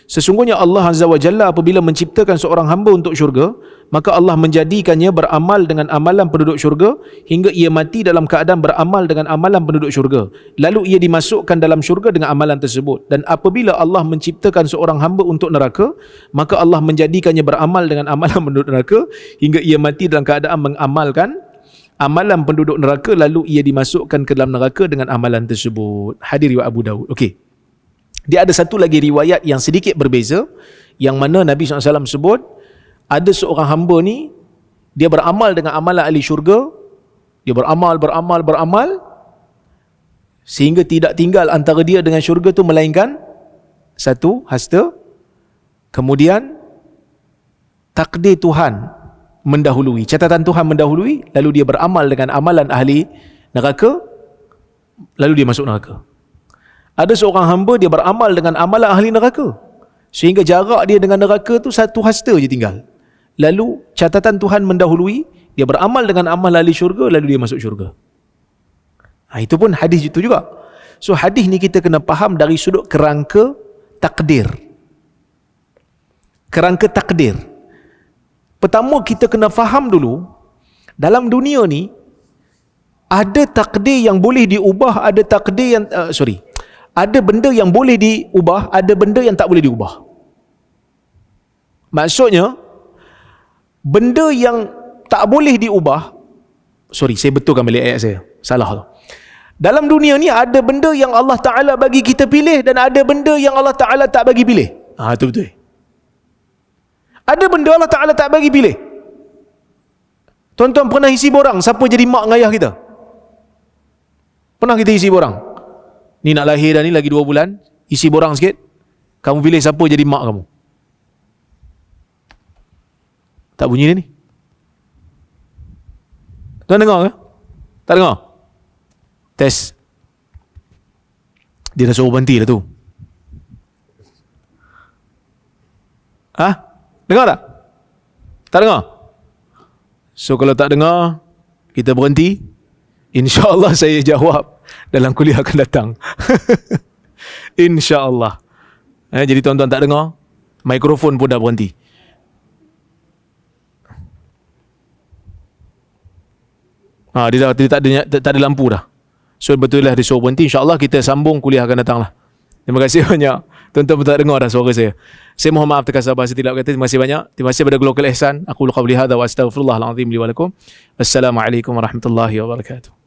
Sesungguhnya Allah Azza wa Jalla apabila menciptakan seorang hamba untuk syurga, maka Allah menjadikannya beramal dengan amalan penduduk syurga hingga ia mati dalam keadaan beramal dengan amalan penduduk syurga, lalu ia dimasukkan dalam syurga dengan amalan tersebut. Dan apabila Allah menciptakan seorang hamba untuk neraka, maka Allah menjadikannya beramal dengan amalan penduduk neraka hingga ia mati dalam keadaan mengamalkan amalan penduduk neraka, lalu ia dimasukkan ke dalam neraka dengan amalan tersebut. Hadis riwayat Abu Daud. Okey. Dia ada satu lagi riwayat yang sedikit berbeza, yang mana Nabi SAW sebut ada seorang hamba ni, dia beramal dengan amalan ahli syurga, dia beramal sehingga tidak tinggal antara dia dengan syurga tu melainkan satu hasta. Kemudian takdir Tuhan mendahului, catatan Tuhan mendahului, lalu dia beramal dengan amalan ahli neraka, lalu dia masuk neraka. Ada seorang hamba dia beramal dengan amalan ahli neraka sehingga jarak dia dengan neraka tu satu hasta je tinggal. Lalu catatan Tuhan mendahului, dia beramal dengan amal ahli syurga, lalu dia masuk syurga. Itu pun hadis itu juga. So hadis ni kita kena faham dari sudut kerangka takdir. Kerangka takdir. Pertama kita kena faham dulu, dalam dunia ni ada takdir yang boleh diubah, ada takdir yang ada benda yang boleh diubah, ada benda yang tak boleh diubah. Maksudnya, benda yang tak boleh diubah, saya betulkan balik ayat saya, salah tu. Dalam dunia ni ada benda yang Allah Ta'ala bagi kita pilih dan ada benda yang Allah Ta'ala tak bagi pilih. Itu betul. Ada benda Allah Ta'ala tak bagi pilih. Tuan-tuan pernah isi borang siapa jadi mak dengan ayah kita? Pernah kita isi borang? Ni nak lahir dah ni, lagi 2 bulan, isi borang sikit, kamu pilih siapa jadi mak kamu. Tak bunyi dia ni? Tuan dengar ke? Tak dengar? Test. Dia dah suruh berhenti dah tu. Dengar tak? Tak dengar? So kalau tak dengar, kita berhenti. InsyaAllah saya jawab dalam kuliah akan datang. InsyaAllah. Jadi tuan-tuan tak dengar, mikrofon pun dah berhenti. Dia tak ada lampu dah. So betul lah dia suruh berhenti. InsyaAllah kita sambung kuliah akan datang lah. Terima kasih banyak. Tuan-tuan pun tak dengar dah suara saya. Saya mohon maaf terkasar bahasa tidak berkata. Terima kasih banyak. Terima kasih pada Global Ihsan. Aku qawli hadza wa astaghfirullahal azim li wa lakum. Assalamualaikum warahmatullahi wabarakatuh.